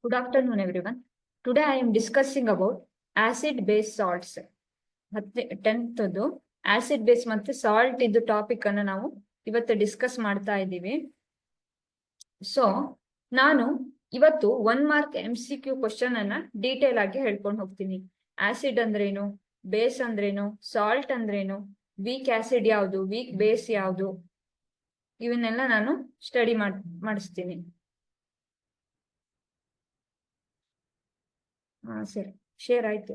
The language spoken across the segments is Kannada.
Good afternoon, everyone. Today I am discussing about acid-base salts. 10th acid base ಮತ್ತೆ ಸಾಲ್ಟ್ ಇದು ಟಾಪಿಕ್ ಅನ್ನು ನಾವು ಇವತ್ತು ಡಿಸ್ಕಸ್ ಮಾಡ್ತಾ ಇದ್ದೀವಿ. ಸೊ ನಾನು ಇವತ್ತು 1 ಮಾರ್ಕ್ MCQ ಕ್ವಶನ್ ಅನ್ನ ಡೀಟೇಲ್ ಆಗಿ ಹೇಳ್ಕೊಂಡು ಹೋಗ್ತೀನಿ. ಆಸಿಡ್ ಅಂದ್ರೇನು, ಬೇಸ್ ಅಂದ್ರೇನು, ಸಾಲ್ಟ್ ಅಂದ್ರೇನು, ವೀಕ್ ಆಸಿಡ್ ಯಾವುದು, ವೀಕ್ ಬೇಸ್ ಯಾವುದು, ಇವನ್ನೆಲ್ಲ ನಾನು ಸ್ಟಡಿ ಮಾಡಿಸ್ತೀನಿ. ಸರಿ, ಶೇರ್ ಆಯ್ತು.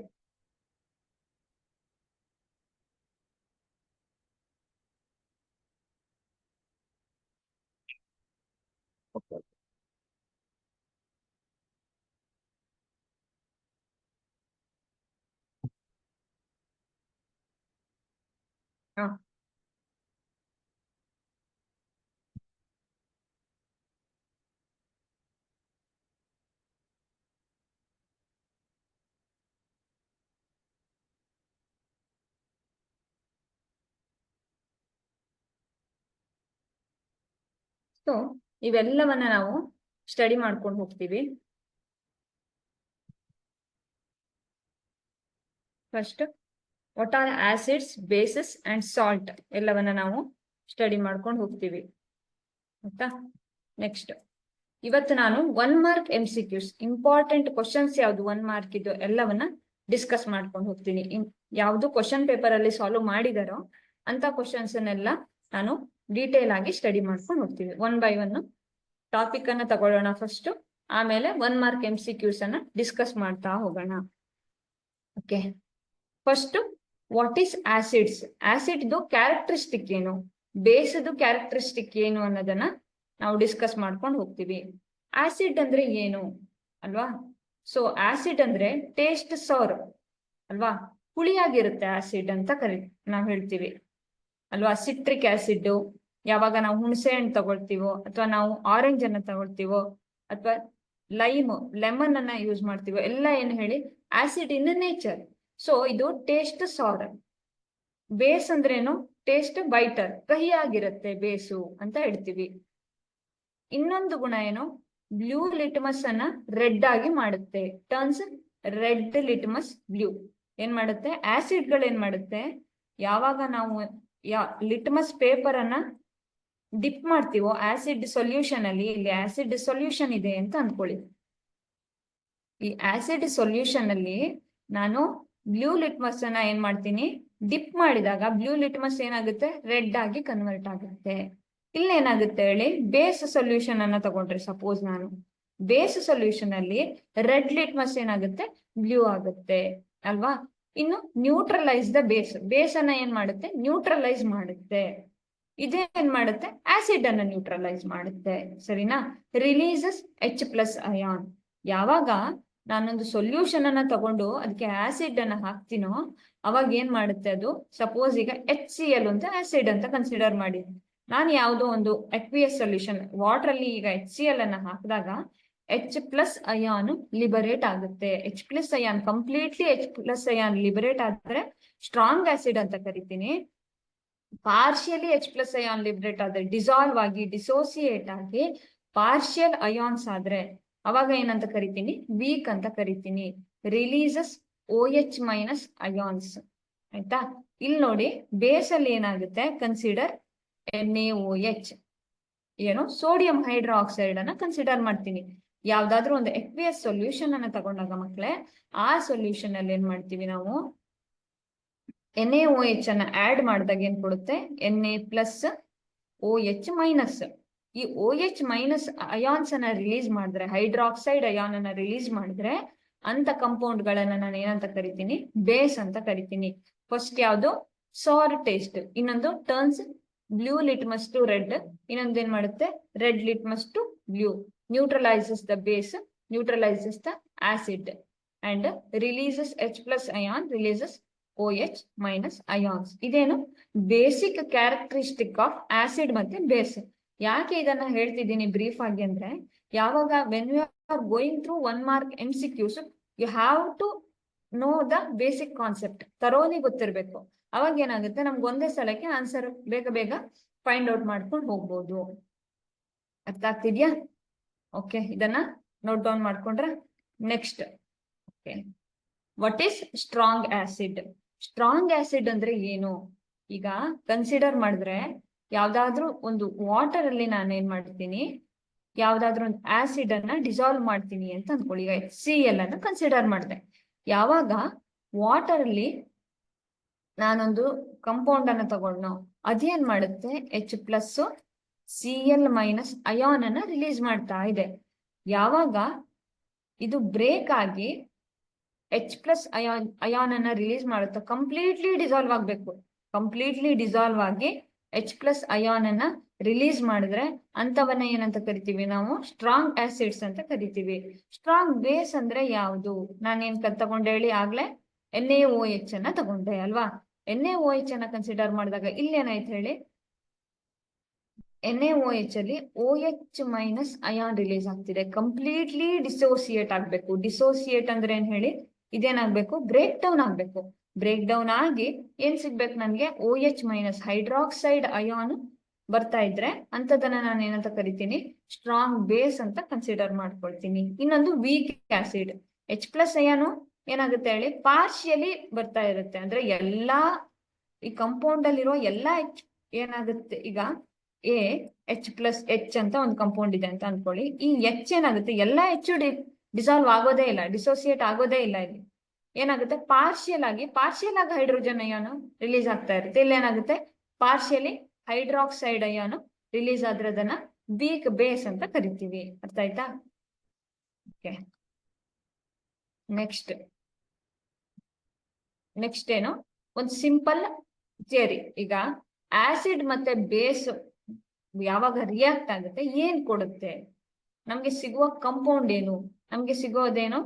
ಸೊ ಇವೆಲ್ಲವನ್ನ ನಾವು ಸ್ಟಡಿ ಮಾಡ್ಕೊಂಡು ಹೋಗ್ತೀವಿ. First what are acids, bases and salt ಎಲ್ಲವನ್ನ ನಾವು ಸ್ಟಡಿ ಮಾಡ್ಕೊಂಡು ಹೋಗ್ತೀವಿ. ಆಯ್ತಾ? ನೆಕ್ಸ್ಟ್ ಇವತ್ತು ನಾನು 1 ಮಾರ್ಕ್ MCQs ಇಂಪಾರ್ಟೆಂಟ್ ಕ್ವಶನ್ಸ್ ಯಾವ್ದು 1 ಮಾರ್ಕ್ ಇದು ಎಲ್ಲವನ್ನ ಡಿಸ್ಕಸ್ ಮಾಡ್ಕೊಂಡು ಹೋಗ್ತೀನಿ. ಯಾವ್ದು ಕ್ವಶನ್ ಪೇಪರ್ ಅಲ್ಲಿ ಸಾಲ್ವ್ ಮಾಡಿದಾರೋ ಅಂತ ಕ್ವಶನ್ಸ್ ಅನ್ನೆಲ್ಲ ನಾನು ಡೀಟೇಲ್ ಆಗಿ ಸ್ಟಡಿ ಮಾಡ್ಕೊಂಡು ಹೋಗ್ತೀವಿ. 1 by 1 ಟಾಪಿಕ್ ಅನ್ನ ತಗೊಳ್ಳೋಣ ಫಸ್ಟ್, ಆಮೇಲೆ 1 ಮಾರ್ಕ್ MCQs ಅನ್ನ ಡಿಸ್ಕಸ್ ಮಾಡ್ತಾ ಹೋಗೋಣ. Okay, first what is acids, acid characteristic ಏನು, ಬೇಸ್ದು ಕ್ಯಾರೆಕ್ಟರಿಸ್ಟಿಕ್ ಏನು ಅನ್ನೋದನ್ನ ನಾವು ಡಿಸ್ಕಸ್ ಮಾಡ್ಕೊಂಡು ಹೋಗ್ತೀವಿ. ಆಸಿಡ್ ಅಂದ್ರೆ ಏನು ಅಲ್ವಾ? ಸೊ ಆಸಿಡ್ ಅಂದ್ರೆ ಟೇಸ್ಟ್ ಸೋರ್ ಅಲ್ವಾ, ಹುಳಿಯಾಗಿರುತ್ತೆ ಆಸಿಡ್ ಅಂತ ನಾವ್ ಹೇಳ್ತೀವಿ ಅಲ್ವಾ. ಸಿಟ್ರಿಕ್ ಆಸಿಡ್ ಯಾವಾಗ ನಾವು ಹುಣಸೆ ಹಣ್ಣು ತಗೊಳ್ತೀವೋ, ಅಥವಾ ನಾವು ಆರೆಂಜ್ ಅನ್ನ ತಗೊಳ್ತೀವೋ, ಅಥವಾ ಲೆಮನ್ ಅನ್ನ ಯೂಸ್ ಮಾಡ್ತೀವೋ, ಎಲ್ಲ ಏನು ಹೇಳಿ ಆಸಿಡ್ ಇನ್ ನೇಚರ್. ಸೊ ಇದು ಟೇಸ್ಟ್ ಸಾರ್. ಬೇಸ್ ಅಂದ್ರೇನು, ಟೇಸ್ಟ್ ಬೈಟರ್, ಕಹಿಯಾಗಿರುತ್ತೆ ಬೇಸು ಅಂತ ಹೇಳ್ತೀವಿ. ಇನ್ನೊಂದು ಗುಣ ಏನು, ಬ್ಲೂ ಲಿಟ್ಮಸ್ ಅನ್ನ ರೆಡ್ ಆಗಿ ಮಾಡುತ್ತೆ, ಟರ್ನ್ಸ್ ರೆಡ್ ಲಿಟ್ಮಸ್ ಬ್ಲೂ. ಏನ್ ಮಾಡುತ್ತೆ, ಆಸಿಡ್ ಗಳು ಏನ್ ಮಾಡುತ್ತೆ, ಯಾವಾಗ ನಾವು ಲಿಟ್ಮಸ್ ಪೇಪರ್ ಅನ್ನ ಡಿಪ್ ಮಾಡ್ತೀವೋ ಆಸಿಡ್ ಸೊಲ್ಯೂಷನ್ ಅಲ್ಲಿ, ಇಲ್ಲಿ ಆಸಿಡ್ ಸೊಲ್ಯೂಷನ್ ಇದೆ ಅಂತ ಅನ್ಕೊಳ್ಳಿ. ಈ ಆಸಿಡ್ ಸೊಲ್ಯೂಷನ್ ಅಲ್ಲಿ ನಾನು ಬ್ಲೂ ಲಿಟ್ಮಸ್ ಅನ್ನ ಏನ್ ಮಾಡ್ತೀನಿ, ಡಿಪ್ ಮಾಡಿದಾಗ ಬ್ಲೂ ಲಿಟ್ಮಸ್ ಏನಾಗುತ್ತೆ, ರೆಡ್ ಆಗಿ ಕನ್ವರ್ಟ್ ಆಗುತ್ತೆ. ಇಲ್ಲೇನಾಗುತ್ತೆ ಹೇಳಿ, ಬೇಸ್ ಸೊಲ್ಯೂಷನ್ ಅನ್ನ ತಗೊಂಡ್ರೆ ಸಪೋಸ್ ನಾನು ಬೇಸ್ ಸೊಲ್ಯೂಷನ್ ಅಲ್ಲಿ ರೆಡ್ ಲಿಟ್ಮಸ್ ಏನಾಗುತ್ತೆ, ಬ್ಲೂ ಆಗುತ್ತೆ ಅಲ್ವಾ. ಇನ್ನು ನ್ಯೂಟ್ರಲೈಸ್ ದ ಬೇಸ್ ಅನ್ನ ಏನ್ ಮಾಡುತ್ತೆ, ನ್ಯೂಟ್ರಲೈಸ್ ಮಾಡುತ್ತೆ. ಇದೇನ್ ಮಾಡುತ್ತೆ, ಆಸಿಡ್ ಅನ್ನ ನ್ಯೂಟ್ರಲೈಸ್ ಮಾಡುತ್ತೆ. ಸರಿನಾ? Releases H+ ion. ಯಾವಾಗ ನಾನೊಂದು ಸೊಲ್ಯೂಷನ್ ಅನ್ನ ತಗೊಂಡು ಅದಕ್ಕೆ ಆಸಿಡ್ ಅನ್ನ ಹಾಕ್ತೀನೋ ಅವಾಗ ಏನ್ ಮಾಡುತ್ತೆ ಅದು, ಸಪೋಸ್ ಈಗ HCl ಅಂತ ಆಸಿಡ್ ಅಂತ ಕನ್ಸಿಡರ್ ಮಾಡಿ, ನಾನು ಯಾವುದೋ ಒಂದು ಅಕ್ವಿಯಸ್ ಸೊಲ್ಯೂಷನ್ ವಾಟರ್ ಅಲ್ಲಿ ಈಗ HCl ಅನ್ನ ಹಾಕಿದಾಗ H+ ಅಯಾನ್ ಲಿಬರೇಟ್ ಆಗುತ್ತೆ. H+ ion completely H+ ion liberate ಆದ್ರೆ ಸ್ಟ್ರಾಂಗ್ ಆಸಿಡ್ ಅಂತ ಕರಿತೀನಿ. ಪಾರ್ಷಿಯಲಿ H+ ಅಯಾನ್ ಲಿಬರೇಟ್ ಆದ್ರೆ, ಡಿಸಾಲ್ವ್ ಆಗಿ ಡಿಸೋಸಿಯೇಟ್ ಆಗಿ ಪಾರ್ಷಿಯಲ್ ಅಯಾನ್ಸ್ ಆದ್ರೆ ಅವಾಗ ಏನಂತ ಕರಿತೀನಿ, ವೀಕ್ ಅಂತ ಕರಿತೀನಿ. Releases OH- ions. ಆಯ್ತಾ? ಇಲ್ಲಿ ನೋಡಿ, ಬೇಸ್ ಅಲ್ಲಿ ಏನಾಗುತ್ತೆ, ಕನ್ಸಿಡರ್ NaOH, ಏನು ಸೋಡಿಯಂ ಹೈಡ್ರಾಕ್ಸೈಡ್ ಅನ್ನ ಕನ್ಸಿಡರ್ ಮಾಡ್ತೀನಿ. ಯಾವ್ದಾದ್ರು ಒಂದು ಎಕ್ವಿಯಸ್ ಸೊಲ್ಯೂಷನ್ ಅನ್ನ ತಗೊಂಡಾಗ ಮಕ್ಕಳೇ, ಆ ಸೊಲ್ಯೂಷನ್ ಅಲ್ಲಿ ಏನ್ ಮಾಡ್ತೀವಿ ನಾವು, NaOH ಅನ್ನ ಆಡ್ ಮಾಡಿದಾಗ ಏನ್ ಕೊಡುತ್ತೆ, Na+OH-. ಈ OH- ಅಯಾನ್ಸ್ ಅನ್ನ ರಿಲೀಸ್ ಮಾಡಿದ್ರೆ, ಹೈಡ್ರಾಕ್ಸೈಡ್ ಅಯಾನ್ ಅನ್ನ ರಿಲೀಸ್ ಮಾಡಿದ್ರೆ ಅಂತ ಕಂಪೌಂಡ್ ಗಳನ್ನ ನಾನು ಏನಂತ ಕರಿತೀನಿ, ಬೇಸ್ ಅಂತ ಕರಿತೀನಿ. ಫಸ್ಟ್ ಯಾವ್ದು, ಸಾರ್ ಟೇಸ್ಟ್. ಇನ್ನೊಂದು turns blue litmus to red. ಇನ್ನೊಂದು ಏನ್ ಮಾಡುತ್ತೆ, red litmus to blue. Neutralises the base, neutralises the acid, and releases H+ ion, releases OH- ions. ಇದೇನು ಬೇಸಿಕ್ ಕ್ಯಾರೆಕ್ಟರಿಸ್ಟಿಕ್ ಆಫ್ ಆಸಿಡ್ ಮತ್ತೆ ಬೇಸ್. ಯಾಕೆ ಇದನ್ನ ಹೇಳ್ತಿದ್ದೀನಿ ಬ್ರೀಫ್ ಆಗಿ ಅಂದ್ರೆ, ಯಾವಾಗ when you are going through 1 mark MCQs you have to know the basic concept, ತರೋಲಿ ಗೊತ್ತಿರ್ಬೇಕು. ಅವಾಗ ಏನಾಗುತ್ತೆ, ನಮ್ಗೆ ಒಂದೇ ಸಲಕ್ಕೆ ಆನ್ಸರ್ ಬೇಗ ಬೇಗ ಫೈಂಡ್ ಔಟ್ ಮಾಡ್ಕೊಂಡು ಹೋಗ್ಬೋದು. ಅರ್ಥ ಆಗ್ತಿದ್ಯಾ? ಓಕೆ, ಇದನ್ನ ನೋಟ್ ಡೌನ್ ಮಾಡ್ಕೊಂಡ್ರೆ next okay what is strong acid? Strong acid ಅಂದ್ರೆ ಏನು? ಈಗ ಕನ್ಸಿಡರ್ ಮಾಡಿದ್ರೆ ಯಾವ್ದಾದ್ರು ಒಂದು ವಾಟರ್ ಅಲ್ಲಿ ನಾನು ಏನ್ ಮಾಡ್ತೀನಿ, ಯಾವ್ದಾದ್ರು ಒಂದು ಆಸಿಡ್ ಅನ್ನ ಡಿಸಾಲ್ವ್ ಮಾಡ್ತೀನಿ ಅಂತ ಅನ್ಕೊಳ್ಳಿ. ಈಗ HCl ಅನ್ನ ಕನ್ಸಿಡರ್ ಮಾಡಿದೆ. ಯಾವಾಗ ವಾಟರ್ ಅಲ್ಲಿ ನಾನೊಂದು ಕಂಪೌಂಡ್ ಅನ್ನ ತಗೊಂಡು ಅದೇನ್ ಮಾಡುತ್ತೆ, H+Cl- ಅಯಾನ್ ಅನ್ನ ರಿಲೀಸ್ ಮಾಡ್ತಾ ಇದೆ. ಯಾವಾಗ ಇದು ಬ್ರೇಕ್ ಆಗಿ H+ ಅಯಾನ್ ಅನ್ನ ರಿಲೀಸ್ ಮಾಡುತ್ತೆ, ಕಂಪ್ಲೀಟ್ಲಿ ಡಿಸಾಲ್ವ್ ಆಗ್ಬೇಕು. ಕಂಪ್ಲೀಟ್ಲಿ ಡಿಸಾಲ್ವ್ ಆಗಿ H+ ಅಯಾನ್ ಅನ್ನ ರಿಲೀಸ್ ಮಾಡಿದ್ರೆ ಅಂತವನ್ನ ಏನಂತ ಕರಿತೀವಿ ನಾವು? ಸ್ಟ್ರಾಂಗ್ ಆಸಿಡ್ಸ್ ಅಂತ ಕರಿತೀವಿ. ಸ್ಟ್ರಾಂಗ್ ಬೇಸ್ ಅಂದ್ರೆ ಯಾವುದು? ನಾನೇನ್ ತಗೊಂಡೆ ಹೇಳಿ ಆಗ್ಲೇ? NaOH ಅನ್ನ ತಗೊಂಡೆ ಅಲ್ವಾ? NaOH ಅನ್ನ ಕನ್ಸಿಡರ್ ಮಾಡಿದಾಗ ಇಲ್ಲಿ ಏನಾಯ್ತು ಹೇಳಿ? NaOH ಅಲ್ಲಿ OH- ಅಯಾನ್ ರಿಲೀಸ್ ಆಗ್ತಿದೆ. ಕಂಪ್ಲೀಟ್ಲಿ ಡಿಸೋಸಿಯೇಟ್ ಆಗ್ಬೇಕು. ಡಿಸೋಸಿಯೇಟ್ ಅಂದ್ರೆ ಏನ್ ಹೇಳಿ? ಇದೇನಾಗ್ಬೇಕು? ಬ್ರೇಕ್ ಡೌನ್ ಆಗ್ಬೇಕು. ಬ್ರೇಕ್ ಡೌನ್ ಆಗಿ ಏನ್ ಸಿಗ್ಬೇಕು ನನ್ಗೆ? OH- ಹೈಡ್ರಾಕ್ಸೈಡ್ ಅಯಾನ್ ಬರ್ತಾ ಇದ್ರೆ ಅಂತದನ್ನ ನಾನು ಏನಂತ ಕರಿತೀನಿ? ಸ್ಟ್ರಾಂಗ್ ಬೇಸ್ ಅಂತ ಕನ್ಸಿಡರ್ ಮಾಡ್ಕೊಳ್ತೀನಿ. ಇನ್ನೊಂದು ವೀಕ್ ಆಸಿಡ್. H+ ಅಯಾನು ಏನಾಗುತ್ತೆ ಹೇಳಿ? ಪಾರ್ಶಿಯಲಿ ಬರ್ತಾ ಇರುತ್ತೆ. ಅಂದ್ರೆ ಎಲ್ಲಾ ಈ ಕಂಪೌಂಡ್ ಅಲ್ಲಿರೋ ಎಲ್ಲಾ ಏನಾಗುತ್ತೆ, ಈಗ H+H ಅಂತ ಒಂದು ಕಂಪೌಂಡ್ ಇದೆ ಅಂತ ಅನ್ಕೊಳ್ಳಿ. ಈ H ಏನಾಗುತ್ತೆ? ಎಲ್ಲಾ H ಡಿಸಾಲ್ವ್ ಆಗೋದೇ ಇಲ್ಲ, ಡಿಸೋಸಿಯೇಟ್ ಆಗೋದೇ ಇಲ್ಲ. ಇಲ್ಲಿ ಏನಾಗುತ್ತೆ? ಪಾರ್ಶಿಯಲ್ ಆಗಿ ಹೈಡ್ರೋಜನ್ ಅಯಾನು ರಿಲೀಸ್ ಆಗ್ತಾ ಇರುತ್ತೆ. ಇಲ್ಲಿ ಏನಾಗುತ್ತೆ? ಪಾರ್ಶಿಯಲಿ ಹೈಡ್ರಾಕ್ಸೈಡ್ ಅಯಾನು ರಿಲೀಸ್ ಆದ್ರೆ ಅದನ್ನ ವೀಕ್ ಬೇಸ್ ಅಂತ ಕರಿತೀವಿ. ಅರ್ಥ ಆಯ್ತಾ? ಓಕೆ, ನೆಕ್ಸ್ಟ್ ಏನು? ಒಂದು ಸಿಂಪಲ್ ಥಿಯರಿ. ಈಗ ಆಸಿಡ್ ಮತ್ತೆ ಬೇಸ್ ಯಾವಾಗ ರಿಯಾಕ್ಟ್ ಆಗುತ್ತೆ ಏನ್ ಕೊಡುತ್ತೆ? ನಮ್ಗೆ ಸಿಗುವ ಕಂಪೌಂಡ್ ಏನು? ನಮ್ಗೆ ಸಿಗೋದೇನು?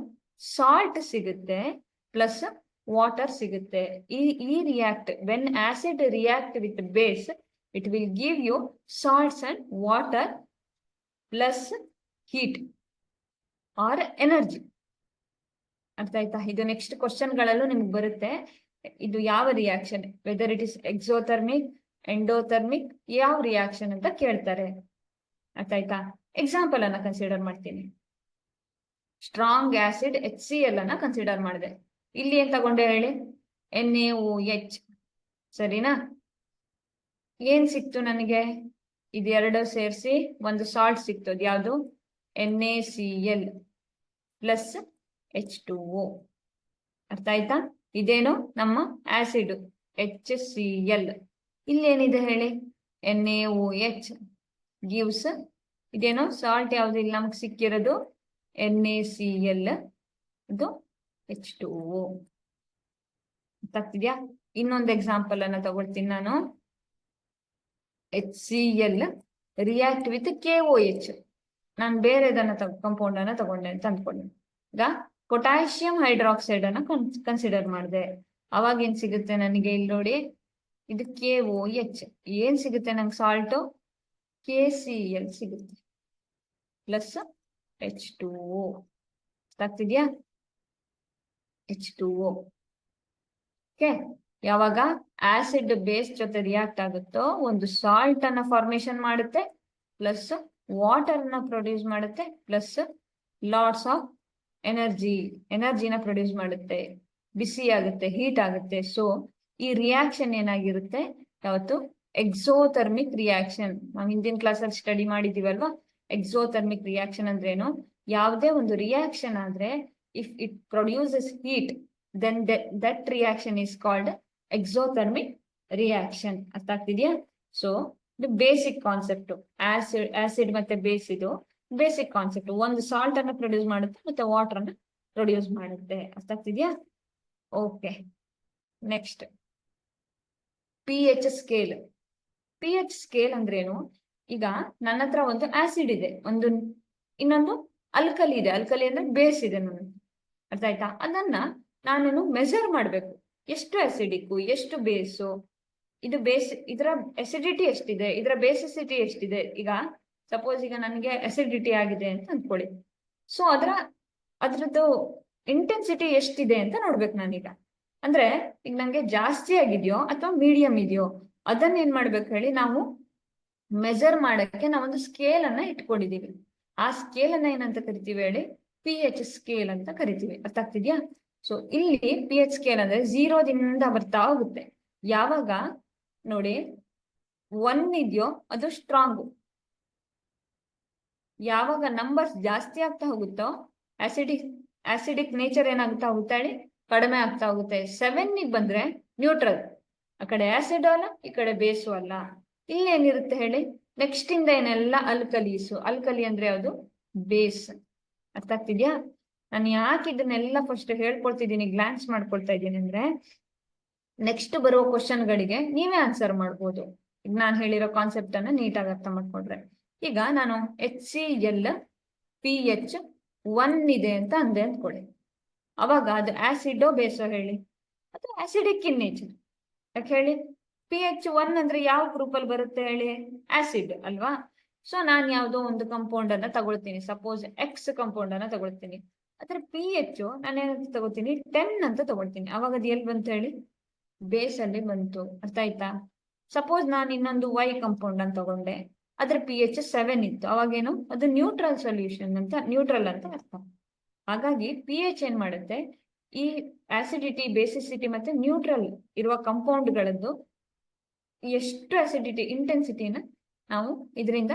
ಸಾಲ್ಟ್ ಸಿಗುತ್ತೆ ಪ್ಲಸ್ ವಾಟರ್ ಸಿಗುತ್ತೆ. ಈ react when acid react with base it will give you salts and water plus heat or energy. ಅರ್ಥ ಆಯ್ತಾ? ಇದು ನೆಕ್ಸ್ಟ್ ಕ್ವಶನ್ ಗಳಲ್ಲೂ ನಿಮ್ಗೆ ಬರುತ್ತೆ. ಇದು ಯಾವ reaction, whether it is exothermic, endothermic, ಯಾವ ರಿಯಾಕ್ಷನ್ ಅಂತ ಕೇಳ್ತಾರೆ. ಅರ್ಥ ಆಯ್ತಾ? ಎಕ್ಸಾಂಪಲ್ ಅನ್ನ ಕನ್ಸಿಡರ್ ಮಾಡ್ತೀನಿ. ಸ್ಟ್ರಾಂಗ್ ಆಸಿಡ್ HCl ಅನ್ನ ಕನ್ಸಿಡರ್ ಮಾಡಿದೆ. ಇಲ್ಲಿ ಏನ್ ತಗೊಂಡೆ ಹೇಳಿ? NaOH. ಸರಿನಾ? ಏನ್ ಸಿಕ್ತು ನನಗೆ? ಇದೆರಡು ಸೇರಿಸಿ ಒಂದು ಸಾಲ್ಟ್ ಸಿಕ್ತು. ಯಾವುದು? NaCl plus H2O. ಅರ್ಥ ಆಯ್ತಾ? ಇದೇನು? ನಮ್ಮ ಆಸಿಡ್ HCl. ಇಲ್ಲಿ ಏನಿದೆ ಹೇಳಿ? NaOH ಗಿವ್ಸ್ ಇದೇನು? ಸಾಲ್ಟ್ ಯಾವ್ದು ಇಲ್ಲಿ ನಮ್ಗೆ ಸಿಕ್ಕಿರೋದು? NaCl, ಇದು H2O. ಗೊತ್ತಾಗ್ತಿದ್ಯಾ? ಇನ್ನೊಂದು ಎಕ್ಸಾಂಪಲ್ ಅನ್ನ ತಗೊಳ್ತೀನಿ ನಾನು. HCl react with KOH. ನಾನು ಬೇರೆದನ್ನ ಕಂಪೌಂಡ್ ಅನ್ನ ತಗೊಂಡೆ ಅಂತ ಅಂದ್ಕೊಂಡೆ. ಈಗ ಪೊಟ್ಯಾಷಿಯಂ ಹೈಡ್ರಾಕ್ಸೈಡ್ ಅನ್ನ ಕನ್ಸಿಡರ್ ಮಾಡಿದೆ. ಅವಾಗ ಏನ್ ಸಿಗುತ್ತೆ ನನಗೆ? ಇಲ್ಲಿ ನೋಡಿ, ಇದು KOH. ಏನ್ ಸಿಗುತ್ತೆ ನಂಗೆ? ಸಾಲ್ಟ್ KCl ಸಿಗುತ್ತೆ ಪ್ಲಸ್ H2O. ಗೊತ್ತಾಗ್ತಿದ್ಯಾ? H2O. ಓಕೆ, ಯಾವಾಗ ಆಸಿಡ್ ಬೇಸ್ ಜೊತೆ ರಿಯಾಕ್ಟ್ ಆಗುತ್ತೋ ಒಂದು ಸಾಲ್ಟ್ ಅನ್ನ ಫಾರ್ಮೇಶನ್ ಮಾಡುತ್ತೆ ಪ್ಲಸ್ ವಾಟರ್ ನ ಪ್ರೊಡ್ಯೂಸ್ ಮಾಡುತ್ತೆ ಪ್ಲಸ್ ಲಾಟ್ಸ್ ಆಫ್ ಎನರ್ಜಿನ ಪ್ರೊಡ್ಯೂಸ್ ಮಾಡುತ್ತೆ, ಬಿಸಿ ಆಗುತ್ತೆ, ಹೀಟ್ ಆಗುತ್ತೆ. ಸೊ ಈ ರಿಯಾಕ್ಷನ್ ಏನಾಗಿರುತ್ತೆ? ಯಾವತ್ತು ಎಕ್ಸೋಥರ್ಮಿಕ್ ರಿಯಾಕ್ಷನ್. ನಾವು ಹಿಂದಿನ ಕ್ಲಾಸಲ್ಲಿ ಸ್ಟಡಿ ಮಾಡಿದೀವಲ್ವಾ? ಎಕ್ಸೋಥರ್ಮಿಕ್ ರಿಯಾಕ್ಷನ್ ಅಂದ್ರೆ ಏನು? ಯಾವುದೇ ಒಂದು ರಿಯಾಕ್ಷನ್ ಆದ್ರೆ if it produces heat then that reaction is called exothermic reaction. ಅರ್ಥ ಆಗ್ತಿದ್ಯಾ? ಸೊ ಇದು ಬೇಸಿಕ್ ಕಾನ್ಸೆಪ್ಟ್. ಆಸಿಡ್ ಮತ್ತೆ ಬೇಸ್, ಇದು ಬೇಸಿಕ್ ಕಾನ್ಸೆಪ್ಟ್. ಒಂದು ಸಾಲ್ಟ್ ಅನ್ನ ಪ್ರೊಡ್ಯೂಸ್ ಮಾಡುತ್ತೆ ಮತ್ತೆ ವಾಟರ್ ಅನ್ನ ಪ್ರೊಡ್ಯೂಸ್ ಮಾಡುತ್ತೆ. ಅರ್ಥ ಆಗ್ತಿದ್ಯಾ? Okay, next pH scale. pH scale ಅಂದ್ರೇನು? ಈಗ ನನ್ನ ಹತ್ರ ಒಂದು ಆಸಿಡ್ ಇದೆ, ಇನ್ನೊಂದು ಅಲ್ಕಲಿ ಇದೆ. ಅಲ್ಕಲಿ ಅಂದ್ರೆ ಬೇಸ್ ಇದೆ ನನ್ನ. ಅರ್ಥ ಆಯ್ತಾ? ಅದನ್ನ ನಾನು ಮೆಜರ್ ಮಾಡ್ಬೇಕು. ಎಷ್ಟು ಅಸಿಡಿಕ್, ಎಷ್ಟು ಬೇಸು, ಇದು ಬೇಸ್, ಇದರ ಅಸಿಡಿಟಿ ಎಷ್ಟಿದೆ, ಇದರ ಬೇಸಿಸಿಟಿ ಎಷ್ಟಿದೆ. ಈಗ ಸಪೋಸ್ ಈಗ ನನಗೆ ಅಸಿಡಿಟಿ ಆಗಿದೆ ಅಂತ ಅಂದ್ಕೊಳ್ಳಿ. ಸೊ ಅದ್ರದ್ದು ಇಂಟೆನ್ಸಿಟಿ ಎಷ್ಟಿದೆ ಅಂತ ನೋಡ್ಬೇಕು ನಾನೀಗ. ಅಂದ್ರೆ ಈಗ ನಂಗೆ ಜಾಸ್ತಿ ಆಗಿದೆಯೋ ಅಥವಾ ಮೀಡಿಯಂ ಇದೆಯೋ ಅದನ್ನ ಏನ್ ಮಾಡ್ಬೇಕು ಹೇಳಿ? ನಾವು ಮೆಜರ್ ಮಾಡಕ್ಕೆ ನಾವೊಂದು ಸ್ಕೇಲ್ ಅನ್ನ ಇಟ್ಕೊಂಡಿದೀವಿ. ಆ ಸ್ಕೇಲ್ ಅನ್ನ ಏನಂತ ಕರಿತೀವಿ ಹೇಳಿ? ಪಿ ಎಚ್ ಸ್ಕೇಲ್ ಅಂತ ಕರಿತೀವಿ. ಅರ್ಥ ಆಗ್ತಿದ್ಯಾ? ಸೊ ಇಲ್ಲಿ ಪಿ ಎಚ್ ಸ್ಕೇಲ್ ಅಂದ್ರೆ 0ದಿಂದ ಬರ್ತಾ ಹೋಗುತ್ತೆ. ಯಾವಾಗ ನೋಡಿ 1 ಇದೆಯೋ ಅದು ಸ್ಟ್ರಾಂಗ್. ಯಾವಾಗ ನಂಬರ್ಸ್ ಜಾಸ್ತಿ ಆಗ್ತಾ ಹೋಗುತ್ತೋ ಆಸಿಡಿಕ್ ನೇಚರ್ ಏನಾಗ್ತಾ ಹೋಗುತ್ತೆ ಹೇಳಿ? ಕಡಿಮೆ ಆಗ್ತಾ ಹೋಗುತ್ತೆ. 7 ಬಂದ್ರೆ ನ್ಯೂಟ್ರಲ್, ಆ ಕಡೆ ಆಸಿಡ್ ಅಲ್ಲ, ಈ ಕಡೆ ಬೇಸು ಅಲ್ಲ. ಇಲ್ಲಿ ಏನಿರುತ್ತೆ ಹೇಳಿ? ನೆಕ್ಸ್ಟ್ ಇಂದ ಏನೆಲ್ಲ ಅಲ್ಕಲೀಸು. ಅಲ್ಕಲಿ ಅಂದ್ರೆ ಯಾವುದು? ಬೇಸ್. ಅರ್ಥ ಆಗ್ತಿದ್ಯಾ? ನಾನು ಯಾಕೆ ಇದನ್ನೆಲ್ಲ ಫಸ್ಟ್ ಹೇಳ್ಕೊಳ್ತಿದ್ದೀನಿ, ಗ್ಲಾನ್ಸ್ ಮಾಡ್ಕೊಳ್ತಾ ಇದ್ದೀನಿ ಅಂದ್ರೆ ನೆಕ್ಸ್ಟ್ ಬರುವ ಕ್ವಶನ್ಗಳಿಗೆ ನೀವೇ ಆನ್ಸರ್ ಮಾಡ್ಬೋದು. ಈಗ ನಾನು ಹೇಳಿರೋ ಕಾನ್ಸೆಪ್ಟ್ ಅನ್ನ ನೀಟಾಗಿ ಅರ್ಥ ಮಾಡ್ಕೊಂಡ್ರೆ. ಈಗ ನಾನು HCl pH 1 ಇದೆ ಅಂತ ಅಂದೆ ಅಂದ್ಕೊಳ್ಳಿ. ಅವಾಗ ಅದು ಆಸಿಡೋ ಬೇಸೋ ಹೇಳಿ? ಅದು ಆಸಿಡಿಕ್ ಇನ್ ನೇಚರ್. ಯಾಕೆ ಹೇಳಿ? pH 1 ಅಂದ್ರೆ ಯಾವ ಗ್ರೂಪ್ ಅಲ್ಲಿ ಬರುತ್ತೆ ಹೇಳಿ? ಆಸಿಡ್ ಅಲ್ವಾ? ಸೊ ನಾನು ಯಾವುದೋ ಒಂದು ಕಂಪೌಂಡ್ ಅನ್ನ ತಗೊಳ್ತೀನಿ, ಸಪೋಸ್ ಎಕ್ಸ್ ಕಂಪೌಂಡ್ ಅನ್ನ ತಗೊಳ್ತೀನಿ. ಅದ್ರ pH ನಾನೇನಂತ ತಗೋತೀನಿ? 10 ಅಂತ ತಗೊಳ್ತೀನಿ. ಅವಾಗ ಅದು ಎಲ್ಲಿ ಬಂತು ಹೇಳಿ? ಬೇಸ್ ಅಲ್ಲಿ ಬಂತು. ಅರ್ಥ ಆಯ್ತಾ? ಸಪೋಸ್ ನಾನು ಇನ್ನೊಂದು Y ಕಂಪೌಂಡ್ ಅಂತ ತಗೊಂಡೆ, ಅದ್ರ pH 7 ಇತ್ತು. ಅವಾಗೇನು? ಅದು ನ್ಯೂಟ್ರಲ್ ಸೊಲ್ಯೂಷನ್ ಅಂತ, ನ್ಯೂಟ್ರಲ್ ಅಂತ ಅರ್ಥ. ಹಾಗಾಗಿ pH ಏನ್ ಮಾಡುತ್ತೆ? ಈ ಆಸಿಡಿಟಿ, ಬೇಸಿಸಿಟಿ ಮತ್ತೆ ನ್ಯೂಟ್ರಲ್ ಇರುವ ಕಂಪೌಂಡ್ಗಳದ್ದು ಎಷ್ಟು ಆಸಿಡಿಟಿ ಇಂಟೆನ್ಸಿಟಿನ ನಾವು ಇದರಿಂದ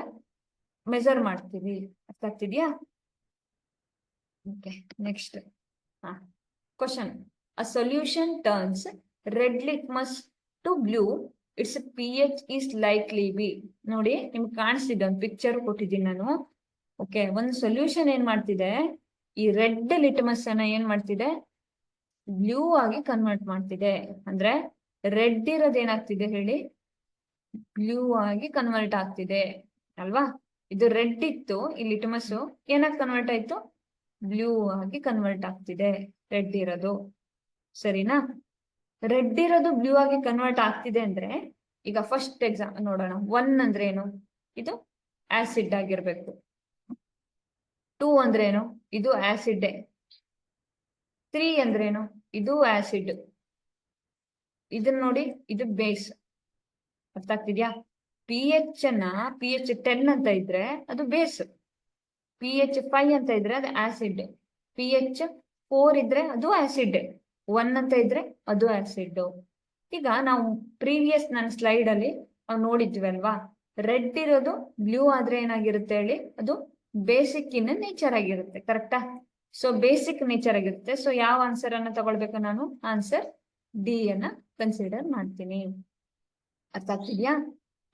ಮೆಜರ್ ಮಾಡ್ತೀವಿ. ಅರ್ಥ ಆಗ್ತಿದ್ಯಾ? Okay, next question. A solution turns red litmus to blue, it's pH is likely be. ನೋಡಿ, ನಿಮ್ಗೆ ಕಾಣಿಸ್ತಿದೆ, ಒಂದು ಪಿಕ್ಚರ್ ಕೊಟ್ಟಿದ್ದೀನಿ ನಾನು. ಓಕೆ, ಒಂದು ಸೊಲ್ಯೂಷನ್ ಏನ್ ಮಾಡ್ತಿದೆ? ಈ ರೆಡ್ ಲಿಟ್ಮಸ್ ಅನ್ನ ಏನ್ ಮಾಡ್ತಿದೆ? ಬ್ಲೂ ಆಗಿ ಕನ್ವರ್ಟ್ ಮಾಡ್ತಿದೆ. ಅಂದ್ರೆ ರೆಡ್ ಇರೋದು ಏನಾಗ್ತಿದೆ ಹೇಳಿ? ಬ್ಲೂ ಆಗಿ ಕನ್ವರ್ಟ್ ಆಗ್ತಿದೆ ಅಲ್ವಾ? ಇದು ರೆಡ್ ಇತ್ತು, ಈ ಲಿಟ್ಮಸ್ ಏನಾಗಿ ಕನ್ವರ್ಟ್ ಆಯ್ತು? ಬ್ಲೂ ಆಗಿ ಕನ್ವರ್ಟ್ ಆಗ್ತಿದೆ ರೆಡ್ ಇರೋದು. ಸರಿನಾ? ರೆಡ್ ಇರೋದು ಬ್ಲೂ ಆಗಿ ಕನ್ವರ್ಟ್ ಆಗ್ತಿದೆ ಅಂದ್ರೆ ಈಗ ಫಸ್ಟ್ ಎಕ್ಸಾಂಪಲ್ ನೋಡೋಣ. 1 ಅಂದ್ರೆ ಏನು? ಇದು ಆಸಿಡ್ ಆಗಿರ್ಬೇಕು. 2 ಅಂದ್ರೆ ಏನು? ಇದು ಆಸಿಡ್. 3 ಅಂದ್ರೆ ಏನು? ಇದು ಆಸಿಡ್. ಇದನ್ನ ನೋಡಿ, ಇದು ಬೇಸ್. ಅರ್ಥ ಆಗ್ತಿದ್ಯಾ? pH ಅನ್ನ pH 10 ಅಂತ ಇದ್ರೆ ಅದು ಬೇಸ್, pH 5 ಅಂತ ಇದ್ರೆ ಅದು ಆಸಿಡ್, pH 4 ಇದ್ರೆ ಅದು ಆಸಿಡ್, 1 ಅಂತ ಇದ್ರೆ ಅದು ಆಸಿಡ್. ಈಗ ನಾವು ಪ್ರೀವಿಯಸ್ ನನ್ನ ಸ್ಲೈಡ್ ಅಲ್ಲಿ ನೋಡಿದ್ವಿ ಅಲ್ವಾ? ರೆಡ್ ಇರೋದು ಬ್ಲೂ ಆದ್ರೆ ಏನಾಗಿರುತ್ತೆ ಹೇಳಿ? ಅದು ಬೇಸಿಕ್ ಇನ್ ನೇಚರ್ ಆಗಿರುತ್ತೆ. ಕರೆಕ್ಟಾ? ಸೊ ಬೇಸಿಕ್ ನೇಚರ್ ಆಗಿರುತ್ತೆ. ಸೊ ಯಾವ ಆನ್ಸರ್ ಅನ್ನ ತಗೊಳ್ಬೇಕು ನಾನು? ಆನ್ಸರ್ ಡಿ ಅನ್ನ ಕನ್ಸಿಡರ್ ಮಾಡ್ತೀನಿ. ಅರ್ಥ ಆಗ್ತಿದ್ಯಾ?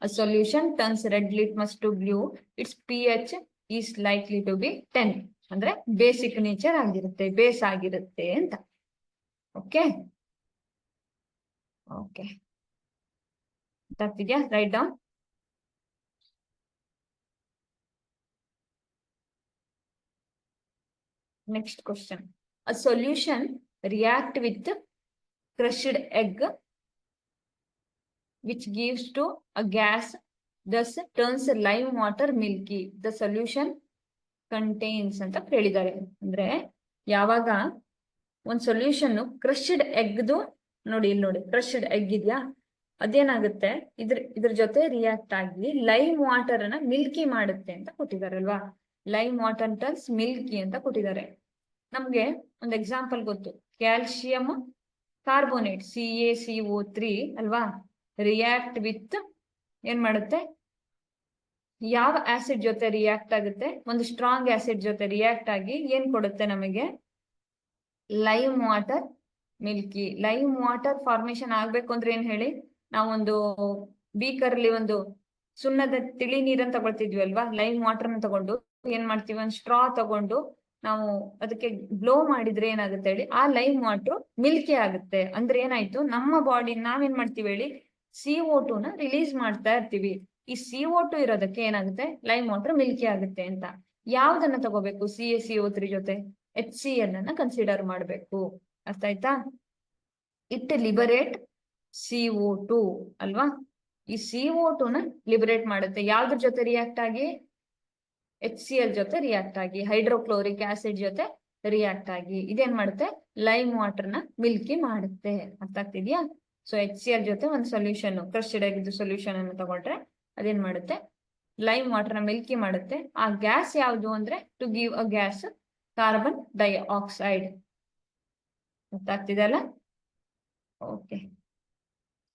A solution turns red litmus to blue, its pH is likely to be 10. ಅಂದ್ರೆ ಬೇಸಿಕ್ ನೇಚರ್ ಆಗಿರುತ್ತೆ, ಬೇಸ್ ಆಗಿರುತ್ತೆ ಅಂತ. ಓಕೆ ಓಕೆ, ಅರ್ಥ ಆಗ್ತಿದ್ಯಾ? Write down. Next question. A solution react with crushed egg which gives to a gas, thus turns lime water milky. The solution contains ಅಂತ ಹೇಳಿದ್ದಾರೆ. ಅಂದ್ರೆ ಯಾವಾಗ ಒಂದ್ ಸೊಲ್ಯೂಷನ್ ಕ್ರಶ್ಡ್ ಎಗ್ದು, ನೋಡಿ ಇಲ್ಲಿ ನೋಡಿ, ಕ್ರಶ್ಡ್ ಎಗ್ ಇದೆಯಾ? ಅದೇನಾಗುತ್ತೆ? ಇದ್ರ ಜೊತೆ ರಿಯಾಕ್ಟ್ ಆಗಿ ಲೈಮ್ ವಾಟರ್ ಅನ್ನ ಮಿಲ್ಕಿ ಮಾಡುತ್ತೆ ಅಂತ ಕೊಟ್ಟಿದ್ದಾರೆ ಅಲ್ವಾ? ಲೈಮ್ ವಾಟರ್ ಟರ್ನ್ಸ್ ಮಿಲ್ಕಿ ಅಂತ ಕೊಟ್ಟಿದ್ದಾರೆ. ನಮ್ಗೆ ಒಂದು ಎಕ್ಸಾಂಪಲ್ ಗೊತ್ತು, ಕ್ಯಾಲ್ಸಿಯಂ ಕಾರ್ಬೋನೇಟ್ CaCO3 ಅಲ್ವಾ? ರಿಯಾಕ್ಟ್ ವಿತ್ ಏನ್ ಮಾಡುತ್ತೆ? ಯಾವ ಆಸಿಡ್ ಜೊತೆ ರಿಯಾಕ್ಟ್ ಆಗುತ್ತೆ? ಒಂದು ಸ್ಟ್ರಾಂಗ್ ಆಸಿಡ್ ಜೊತೆ ರಿಯಾಕ್ಟ್ ಆಗಿ ಏನ್ ಕೊಡುತ್ತೆ ನಮಗೆ? Lime water Milky. Lime water formation ಆಗ್ಬೇಕು ಅಂದ್ರೆ ಏನ್ ಹೇಳಿ? ನಾವೊಂದು ಬೀಕರ್ ಅಲ್ಲಿ ಒಂದು ಸುಣ್ಣದ ತಿಳಿ ನೀರನ್ನು ತಗೊಳ್ತಿದ್ವಿ ಅಲ್ವಾ? ಲೈಮ್ ವಾಟರ್ ನ ತಗೊಂಡು ಏನ್ ಮಾಡ್ತೀವಿ? ಒಂದು ಸ್ಟ್ರಾ ತಗೊಂಡು ನಾವು ಅದಕ್ಕೆ ಬ್ಲೋ ಮಾಡಿದ್ರೆ ಏನಾಗುತ್ತೆ ಹೇಳಿ? ಆ ಲೈಮ್ ವಾಟರ್ ಮಿಲ್ಕಿ ಆಗುತ್ತೆ. ಅಂದ್ರೆ ಏನಾಯ್ತು? ನಮ್ಮ ಬಾಡಿ ನಾವೇನ್ ಮಾಡ್ತೀವಿ ಹೇಳಿ? CO2 ನ ರಿಲೀಸ್ ಮಾಡ್ತಾ ಇರ್ತೀವಿ. ಈ CO2 ಇರೋದಕ್ಕೆ ಏನಾಗುತ್ತೆ? ಲೈಮ್ ವಾಟರ್ ಮಿಲ್ಕಿ ಆಗುತ್ತೆ ಅಂತ. ಯಾವ್ದನ್ನ ತಗೋಬೇಕು? CaCO3 ಜೊತೆ HCl ಅನ್ನ ಕನ್ಸಿಡರ್ ಮಾಡ್ಬೇಕು. ಅರ್ಥ ಆಯ್ತಾ? ಇಟ್ ಲಿಬರೇಟ್ CO2 ಅಲ್ವಾ? ಈ CO2 ನ ಲಿಬರೇಟ್ ಮಾಡುತ್ತೆ. ಯಾವ್ದ್ರ ಜೊತೆ ರಿಯಾಕ್ಟ್ ಆಗಿ? HCl ಜೊತೆ ರಿಯಾಕ್ಟ್ ಆಗಿ, ಹೈಡ್ರೋಕ್ಲೋರಿಕ್ ಆಸಿಡ್ ಜೊತೆ ರಿಯಾಕ್ಟ್ ಆಗಿ ಇದೇನ್ ಮಾಡುತ್ತೆ? ಲೈಮ್ ವಾಟರ್ ನ ಮಿಲ್ಕಿ ಮಾಡುತ್ತೆ. ಅರ್ಥ ಆಗ್ತಿದ್ಯಾ? ಸೊ HCl ಜೊತೆ ಒಂದು ಸೊಲ್ಯೂಷನ್, ಕ್ರಶ್ಡ್ ಆಗಿದ್ದು ಸೊಲ್ಯೂಷನ್ ಅನ್ನು ತಗೊಂಡ್ರೆ ಅದೇನ್ ಮಾಡುತ್ತೆ? ಲೈಮ್ ವಾಟರ್ ಮಿಲ್ಕಿ ಮಾಡುತ್ತೆ. ಆ ಗ್ಯಾಸ್ ಯಾವುದು ಅಂದ್ರೆ to give a gas carbon dioxide. ಗೊತ್ತಾಗ್ತಿದೆ ಅಲ್ಲ? ಓಕೆ,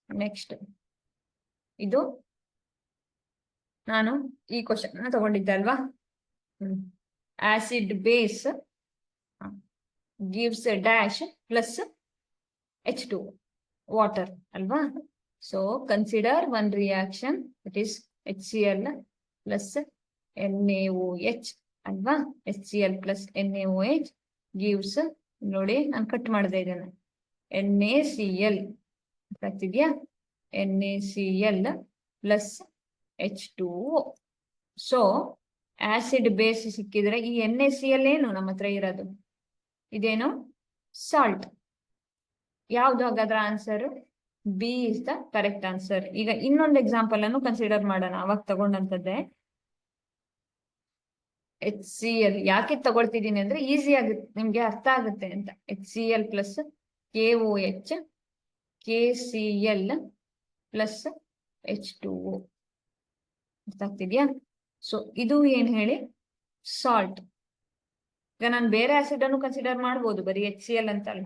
ನೆಕ್ಸ್ಟ್ ಇದು ನಾನು ಈ ಕ್ವಶನ್ ತಗೊಂಡಿದ್ದೆ ಅಲ್ವಾ. Acid base gives dash plus H2 water ಅಲ್ವಾ. So consider one reaction it is HCl plus NaOH ಅಲ್ವಾ. HCl ಪ್ಲಸ್ NaOH ಗಿವ್ಸ್, ನೋಡಿ ನಾನು ಕಟ್ ಮಾಡಿದೆ ಇದನ್ನ, NaCl ಆಗ್ತಿದ್ಯಾ, NaCl plus H2O. So acid base ಸಿಕ್ಕಿದ್ರೆ ಈ NaCl ಏನು ನಮ್ಮ ಹತ್ರ ಇರೋದು, ಇದೇನು ಸಾಲ್ಟ್. ಯಾವ್ದು ಹಾಗಾದ್ರೆ answer? B is the correct answer. ಈಗ ಇನ್ನೊಂದು ಎಕ್ಸಾಂಪಲ್ ಅನ್ನು ಕನ್ಸಿಡರ್ ಮಾಡೋಣ. ಅವಾಗ ತಗೊಂಡಂತದ್ದೇ HCl. ಯಾಕೆ ತಗೊಳ್ತಿದ್ದೀನಿ ಅಂದ್ರೆ ಈಸಿ ಆಗುತ್ತೆ, ನಿಮ್ಗೆ ಅರ್ಥ ಆಗುತ್ತೆ ಅಂತ. HCl plus KOH KCl plus H2O. ಅರ್ಥ ಆಗ್ತಿದ್ಯಾ? ಸೊ ಇದು ಏನ್ ಹೇಳಿ, ಸಾಲ್ಟ್. ಈಗ ನಾನು ಬೇರೆ ಆಸಿಡ್ ಅನ್ನು ಕನ್ಸಿಡರ್ ಮಾಡ್ಬೋದು, ಬರೀ HCl ಅಂತಲ್ಲ.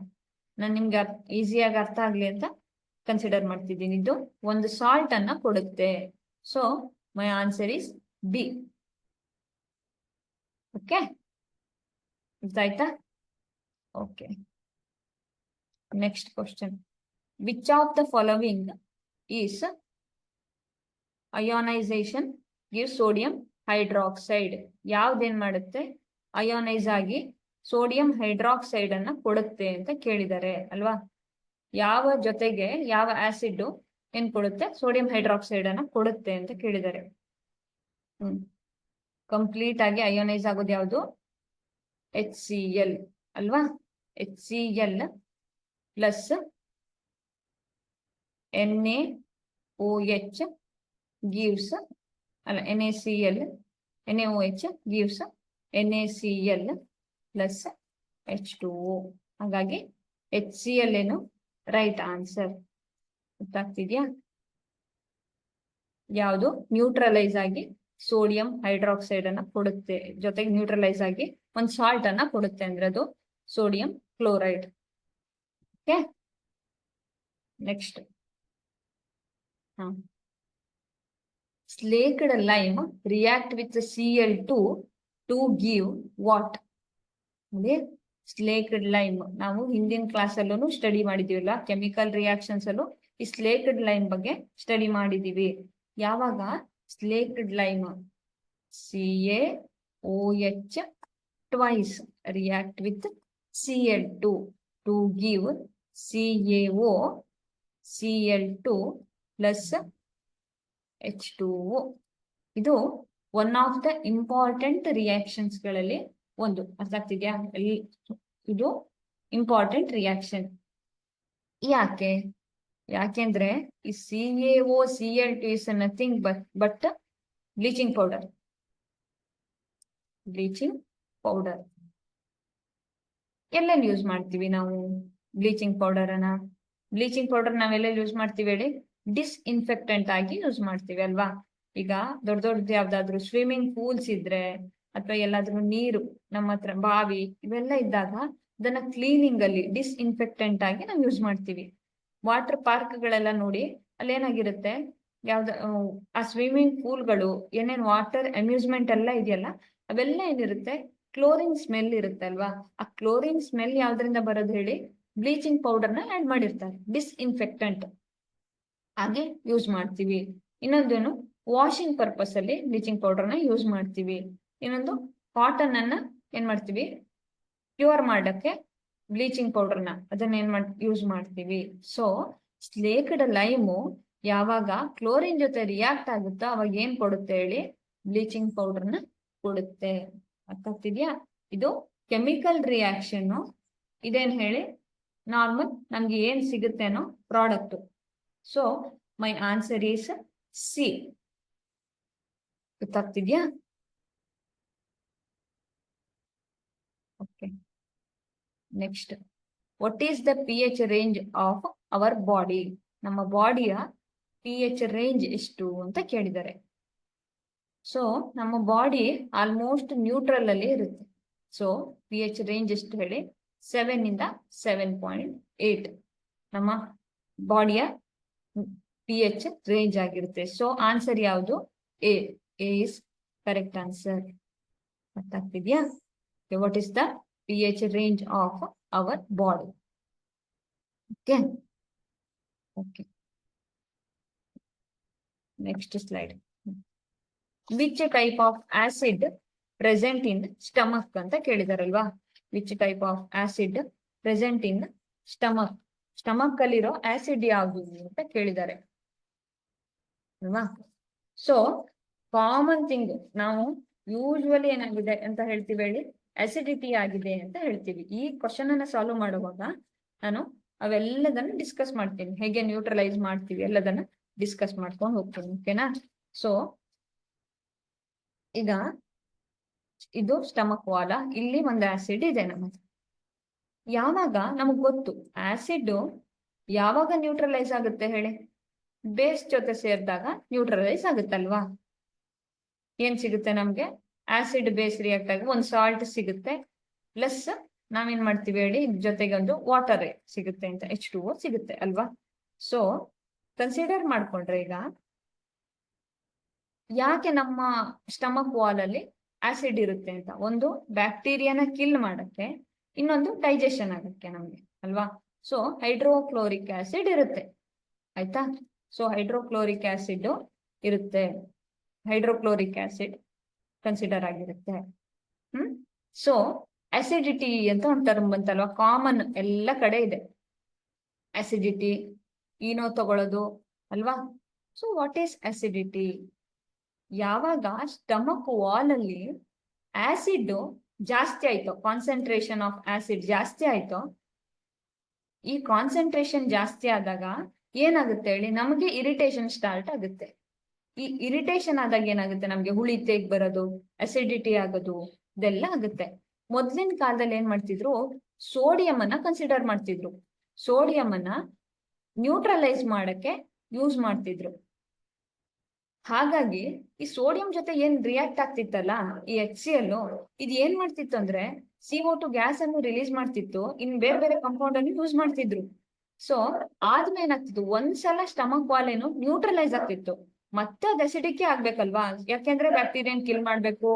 ನಾನು ನಿಮ್ಗೆ ಈಸಿಯಾಗಿ ಅರ್ಥ ಆಗ್ಲಿ ಅಂತ ಕನ್ಸಿಡರ್ ಮಾಡ್ತಿದ್ದೀನಿ. ಇದು ಒಂದು ಸಾಲ್ಟ್ ಅನ್ನ ಕೊಡುತ್ತೆ. So my answer is B. Okay, ಗೊತ್ತಾಯ್ತಾ? Okay, next question. Which of the following is ionisation give sodium hydroxide? ಯಾವ್ದೇನ್ ಮಾಡುತ್ತೆ, ಅಯೋನೈಸ್ ಆಗಿ ಸೋಡಿಯಂ ಹೈಡ್ರಾಕ್ಸೈಡ್ ಅನ್ನ ಕೊಡುತ್ತೆ ಅಂತ ಕೇಳಿದ್ದಾರೆ ಅಲ್ವಾ. ಯಾವ ಜೊತೆಗೆ ಯಾವ ಆಸಿಡ್ ಏನ್ ಕೊಡುತ್ತೆ, ಸೋಡಿಯಂ ಹೈಡ್ರಾಕ್ಸೈಡ್ ಅನ್ನ ಕೊಡುತ್ತೆ ಅಂತ ಕೇಳಿದ್ದಾರೆ. ಕಂಪ್ಲೀಟ್ ಆಗಿ ಅಯೋನೈಸ್ ಆಗೋದು ಯಾವುದು, HCl ಅಲ್ವಾ. HCl ಪ್ಲಸ್ NaOH ಗಿವ್ಸ್, ಅಲ್ಲ NaCl NaOH gives NaCl plus H2O. ಹಾಗಾಗಿ HCl ಏನು ರೈಟ್ ಆನ್ಸರ್. ಗೊತ್ತಾಗ್ತಿದ್ಯಾ? ಯಾವುದು ನ್ಯೂಟ್ರಲೈಸ್ ಆಗಿ ಸೋಡಿಯಂ ಹೈಡ್ರಾಕ್ಸೈಡ್ ಅನ್ನ ಕೊಡುತ್ತೆ, ಜೊತೆಗೆ ನ್ಯೂಟ್ರಲೈಸ್ ಆಗಿ ಒಂದು ಸಾಲ್ಟ್ ಅನ್ನ ಕೊಡುತ್ತೆ ಅಂದ್ರೆ ಅದು sodium chloride. Okay, next. Slaked lime react with Cl2 to give what? ಅಂದ್ರೆ ಸ್ಲೇಕ್ಡ್ ಲೈಮ್ ನಾವು ಹಿಂದಿನ ಕ್ಲಾಸ್ ಅಲ್ಲೂ ಸ್ಟಡಿ ಮಾಡಿದೀವಲ್ಲ, ಕೆಮಿಕಲ್ ರಿಯಾಕ್ಷನ್ಸ್ ಅಲ್ಲೂ ಈ ಸ್ಲೇಕ್ಡ್ ಲೈಮ್ ಬಗ್ಗೆ ಸ್ಟಡಿ ಮಾಡಿದೀವಿ. ಯಾವಾಗ slaked lime CaOH twice react with Cl2 to give CaO Cl2 plus H2O. ಇದು one of the important reactions ಗಳಲ್ಲಿ ಒಂದು. ಅರ್ಥ ಆಗ್ತಿದ್ಯಾ? ಇದು ಇಂಪಾರ್ಟೆಂಟ್ ರಿಯಾಕ್ಷನ್. ಯಾಕೆಂದ್ರೆ ಈ CaOCl2 is nothing but bleaching powder. ಎಲ್ಲೆಲ್ಲಿ ಯೂಸ್ ಮಾಡ್ತೀವಿ ನಾವು ಬ್ಲೀಚಿಂಗ್ ಪೌಡರ್ ಅನ್ನ? ಬ್ಲೀಚಿಂಗ್ ಪೌಡರ್ ನಾವೆಲ್ಲ ಯೂಸ್ ಮಾಡ್ತೀವಿ ಹೇಳಿ? ಡಿಸ್ಇನ್ಫೆಕ್ಟೆಂಟ್ ಆಗಿ ಯೂಸ್ ಮಾಡ್ತೀವಿ ಅಲ್ವಾ. ಈಗ ದೊಡ್ಡದು ಯಾವ್ದಾದ್ರು ಸ್ವಿಮ್ಮಿಂಗ್ ಪೂಲ್ಸ್ ಇದ್ರೆ, ಅಥವಾ ಎಲ್ಲಾದ್ರೂ ನೀರು ನಮ್ಮ ಹತ್ರ ಬಾವಿ ಇವೆಲ್ಲ ಇದ್ದಾಗ ಅದನ್ನ ಕ್ಲೀನಿಂಗ್ ಅಲ್ಲಿ ಡಿಸ್ಇನ್ಫೆಕ್ಟೆಂಟ್ ಆಗಿ ನಾವು ಯೂಸ್ ಮಾಡ್ತೀವಿ. ವಾಟರ್ ಪಾರ್ಕ್ ಗಳೆಲ್ಲ ನೋಡಿ, ಅಲ್ಲಿ ಏನಾಗಿರುತ್ತೆ, ಆ ಸ್ವಿಮ್ಮಿಂಗ್ ಪೂಲ್ಗಳು ಏನೇನ್ ವಾಟರ್ ಅಮ್ಯೂಸ್ಮೆಂಟ್ ಎಲ್ಲ ಇದೆಯಲ್ಲ, ಅವೆಲ್ಲ ಏನಿರುತ್ತೆ, ಕ್ಲೋರಿನ್ ಸ್ಮೆಲ್ ಇರುತ್ತೆ ಅಲ್ವಾ. ಆ ಕ್ಲೋರಿನ್ ಸ್ಮೆಲ್ ಯಾವ್ದ್ರಿಂದ ಬರೋದು ಹೇಳಿ? ಬ್ಲೀಚಿಂಗ್ ಪೌಡರ್ನ ಆಡ್ ಮಾಡಿರ್ತಾರೆ, ಡಿಸ್ಇನ್ಫೆಕ್ಟೆಂಟ್ ಹಾಗೆ ಯೂಸ್ ಮಾಡ್ತೀವಿ. ಇನ್ನೊಂದೇನು, ವಾಷಿಂಗ್ ಪರ್ಪಸ್ ಅಲ್ಲಿ ಬ್ಲೀಚಿಂಗ್ ಪೌಡರ್ನ ಯೂಸ್ ಮಾಡ್ತೀವಿ. ಇನ್ನೊಂದು, ಕಾಟನ್ ಅನ್ನ ಏನ್ ಮಾಡ್ತೀವಿ, ಪ್ಯೂರ್ ಮಾಡಕ್ಕೆ ಬ್ಲೀಚಿಂಗ್ ಪೌಡರ್ನ ಅದನ್ನ ಯೂಸ್ ಮಾಡ್ತೀವಿ. ಸೊ ಸ್ಲೇಕ್ಡ್ ಲೈಮು ಯಾವಾಗ ಕ್ಲೋರಿನ್ ಜೊತೆ ರಿಯಾಕ್ಟ್ ಆಗುತ್ತೋ ಅವಾಗ ಏನ್ ಕೊಡುತ್ತೆ ಹೇಳಿ? ಬ್ಲೀಚಿಂಗ್ ಪೌಡರ್ನ ಕೊಡುತ್ತೆ. ಅರ್ಥ ಆಗ್ತಿದ್ಯಾ? ಇದು ಕೆಮಿಕಲ್ ರಿಯಾಕ್ಷನ್. ಇದೇನ್ ಹೇಳಿ? ನಾರ್ಮಲ್ ನಮ್ಗೆ ಏನ್ ಸಿಗುತ್ತೇನೋ product. So my answer is C. ಗೊತ್ತಾಗ್ತಿದ್ಯಾ? Okay, next. What is the pH range of our body? ನಮ್ಮ ಬಾಡಿಯ pH ರೇಂಜ್ ಎಷ್ಟು ಅಂತ ಕೇಳಿದ್ದಾರೆ. ಸೊ ನಮ್ಮ ಬಾಡಿ ಆಲ್ಮೋಸ್ಟ್ ನ್ಯೂಟ್ರಲ್ ಅಲ್ಲಿ ಇರುತ್ತೆ. ಸೊ ಪಿ ಎಚ್ ರೇಂಜ್ ಎಷ್ಟು ಹೇಳಿ? 7 ಇಂದ 7.8 ನಮ್ಮ ಬಾಡಿಯ ಪಿ ಎಚ್ ರೇಂಜ್ ಆಗಿರುತ್ತೆ. ಸೊ ಆನ್ಸರ್ ಯಾವುದು? A is correct answer. ಅರ್ಥ ಆಗ್ತಿದ್ಯಾ? What is the P H range of our body? Okay okay, next slide. Which type of acid present in stomach ಅಂತ ಕೇಳಿದಾರಲ್ವಾ? Which type of acid present in stomach? Stomach ಅಲ್ಲಿರೋ ಆಸಿಡ್ ಯಾವುದು ಅಂತ ಕೇಳಿದ್ದಾರೆ ಅಲ್ವಾ? ಸೊ ಕಾಮನ್ ಥಿಂಗ್ ನಾವು ಯೂಶುವಲಿ ಏನಾಗಿದೆ ಅಂತ ಹೇಳ್ತೀವಿ ಹೇಳಿ? ಅಸಿಡಿಟಿ ಆಗಿದೆ ಅಂತ ಹೇಳ್ತೀವಿ. ಈ ಕ್ವಶನ್ ಅನ್ನ ಸಾಲ್ವ್ ಮಾಡುವಾಗ ನಾನು ಅವೆಲ್ಲದನ್ನ ಡಿಸ್ಕಸ್ ಮಾಡ್ತೀನಿ, ಹೇಗೆ ನ್ಯೂಟ್ರಲೈಸ್ ಮಾಡ್ತೀವಿ ಎಲ್ಲದನ್ನ ಡಿಸ್ಕಸ್ ಮಾಡ್ಕೊಂಡು ಹೋಗ್ತೀನಿ. ಓಕೆನಾ? ಸೊ ಈಗ ಇದು ಸ್ಟಮಕ್ ವಾಲ, ಇಲ್ಲಿ ಒಂದು ಆಸಿಡ್ ಇದೆ ನಮಗೆ. ಯಾವಾಗ ನಮಗ್ ಗೊತ್ತು ಆಸಿಡ್ ಯಾವಾಗ ನ್ಯೂಟ್ರಲೈಸ್ ಆಗುತ್ತೆ ಹೇಳಿ? ಬೇಸ್ ಜೊತೆ ಸೇರಿದಾಗ ನ್ಯೂಟ್ರಲೈಸ್ ಆಗುತ್ತಲ್ವಾ? ಏನ್ ಸಿಗುತ್ತೆ ನಮ್ಗೆ? ಆಸಿಡ್ ಬೇಸ್ ರಿಯಾಕ್ಟ್ ಆಗಿ ಒಂದು ಸಾಲ್ಟ್ ಸಿಗುತ್ತೆ, ಪ್ಲಸ್ ನಾವೇನ್ ಮಾಡ್ತೀವಿ ಹೇಳಿ? ಜೊತೆಗೆ ಒಂದು ವಾಟರ್ ಸಿಗುತ್ತೆ ಅಂತ, H2O ಸಿಗುತ್ತೆ ಅಲ್ವಾ? ಸೊ ಕನ್ಸಿಡರ್ ಮಾಡ್ಕೊಂಡ್ರೆ ಈಗ ಯಾಕೆ ನಮ್ಮ ಸ್ಟಮಕ್ ವಾಲ್ ಅಲ್ಲಿ ಆಸಿಡ್ ಇರುತ್ತೆ ಅಂತ? ಒಂದು ಬ್ಯಾಕ್ಟೀರಿಯಾನ ಕಿಲ್ ಮಾಡಕ್ಕೆ, ಇನ್ನೊಂದು ಡೈಜೆಷನ್ ಆಗಕ್ಕೆ ನಮ್ಗೆ ಅಲ್ವಾ? ಸೊ ಹೈಡ್ರೋಕ್ಲೋರಿಕ್ ಆಸಿಡ್ ಇರುತ್ತೆ, ಆಯ್ತಾ? ಸೊ ಹೈಡ್ರೋಕ್ಲೋರಿಕ್ ಆಸಿಡ್ ಇರುತ್ತೆ, ಹೈಡ್ರೋಕ್ಲೋರಿಕ್ ಆಸಿಡ್ ಕನ್ಸಿಡರ್ ಆಗಿರುತ್ತೆ. ಸೊ ಅಸಿಡಿಟಿ ಅಂತ ಒಂದು ಟರ್ಮ್ ಬಂತಲ್ವಾ? ಕಾಮನ್ ಎಲ್ಲ ಕಡೆ ಇದೆ ಅಸಿಡಿಟಿ, ಏನೋ ತಗೊಳ್ಳೋದು ಅಲ್ವಾ? So what is acidity? ಯಾವಾಗ ಸ್ಟಮಕ್ ವಾಲ್ ಅಲ್ಲಿ ಆಸಿಡ್ ಜಾಸ್ತಿ ಆಯ್ತು, ಕಾನ್ಸಂಟ್ರೇಷನ್ ಆಫ್ ಆಸಿಡ್ ಜಾಸ್ತಿ ಆಯ್ತು, ಈ ಕಾನ್ಸಂಟ್ರೇಷನ್ ಜಾಸ್ತಿ ಆದಾಗ ಏನಾಗುತ್ತೆ ಹೇಳಿ? ನಮಗೆ ಇರಿಟೇಷನ್ ಸ್ಟಾರ್ಟ್ ಆಗುತ್ತೆ. ಈ ಇರಿಟೇಷನ್ ಆದಾಗ ಏನಾಗುತ್ತೆ? ನಮ್ಗೆ ಹುಳಿ ತೇಗ್ ಬರೋದು, ಅಸಿಡಿಟಿ ಆಗೋದು, ಇದೆಲ್ಲ ಆಗುತ್ತೆ. ಮೊದ್ಲಿನ ಕಾಲದಲ್ಲಿ ಏನ್ ಮಾಡ್ತಿದ್ರು? ಸೋಡಿಯಂ ಅನ್ನ ಕನ್ಸಿಡರ್ ಮಾಡ್ತಿದ್ರು, ಸೋಡಿಯಂ ಅನ್ನ ನ್ಯೂಟ್ರಲೈಸ್ ಮಾಡಕ್ಕೆ ಯೂಸ್ ಮಾಡ್ತಿದ್ರು. ಹಾಗಾಗಿ ಈ ಸೋಡಿಯಂ ಜೊತೆ ಏನ್ ರಿಯಾಕ್ಟ್ ಆಗ್ತಿತ್ತಲ್ಲ, ಈ HCl ಇದು ಏನ್ ಮಾಡ್ತಿತ್ತು ಅಂದ್ರೆ CO2 ಗ್ಯಾಸ್ ಅನ್ನು ರಿಲೀಸ್ ಮಾಡ್ತಿತ್ತು, ಇನ್ ಬೇರೆ ಬೇರೆ ಕಾಂಪೌಂಡ್ ಅನ್ನು ಯೂಸ್ ಮಾಡ್ತಿದ್ರು. ಸೊ ಆದ್ಮೇಲೆ ಏನಾಗ್ತಿತ್ತು? ಒಂದ್ಸಲ ಸ್ಟಮಕ್ ವಾಲ್ ಏನು ನ್ಯೂಟ್ರಲೈಸ್ ಆಗ್ತಿತ್ತು, ಮತ್ತೆ ಅದು ಅಸಿಡಿಟಿ ಆಗ್ಬೇಕಲ್ವಾ? ಯಾಕೆಂದ್ರೆ ಬ್ಯಾಕ್ಟೀರಿಯನ್ ಕಿಲ್ ಮಾಡ್ಬೇಕು,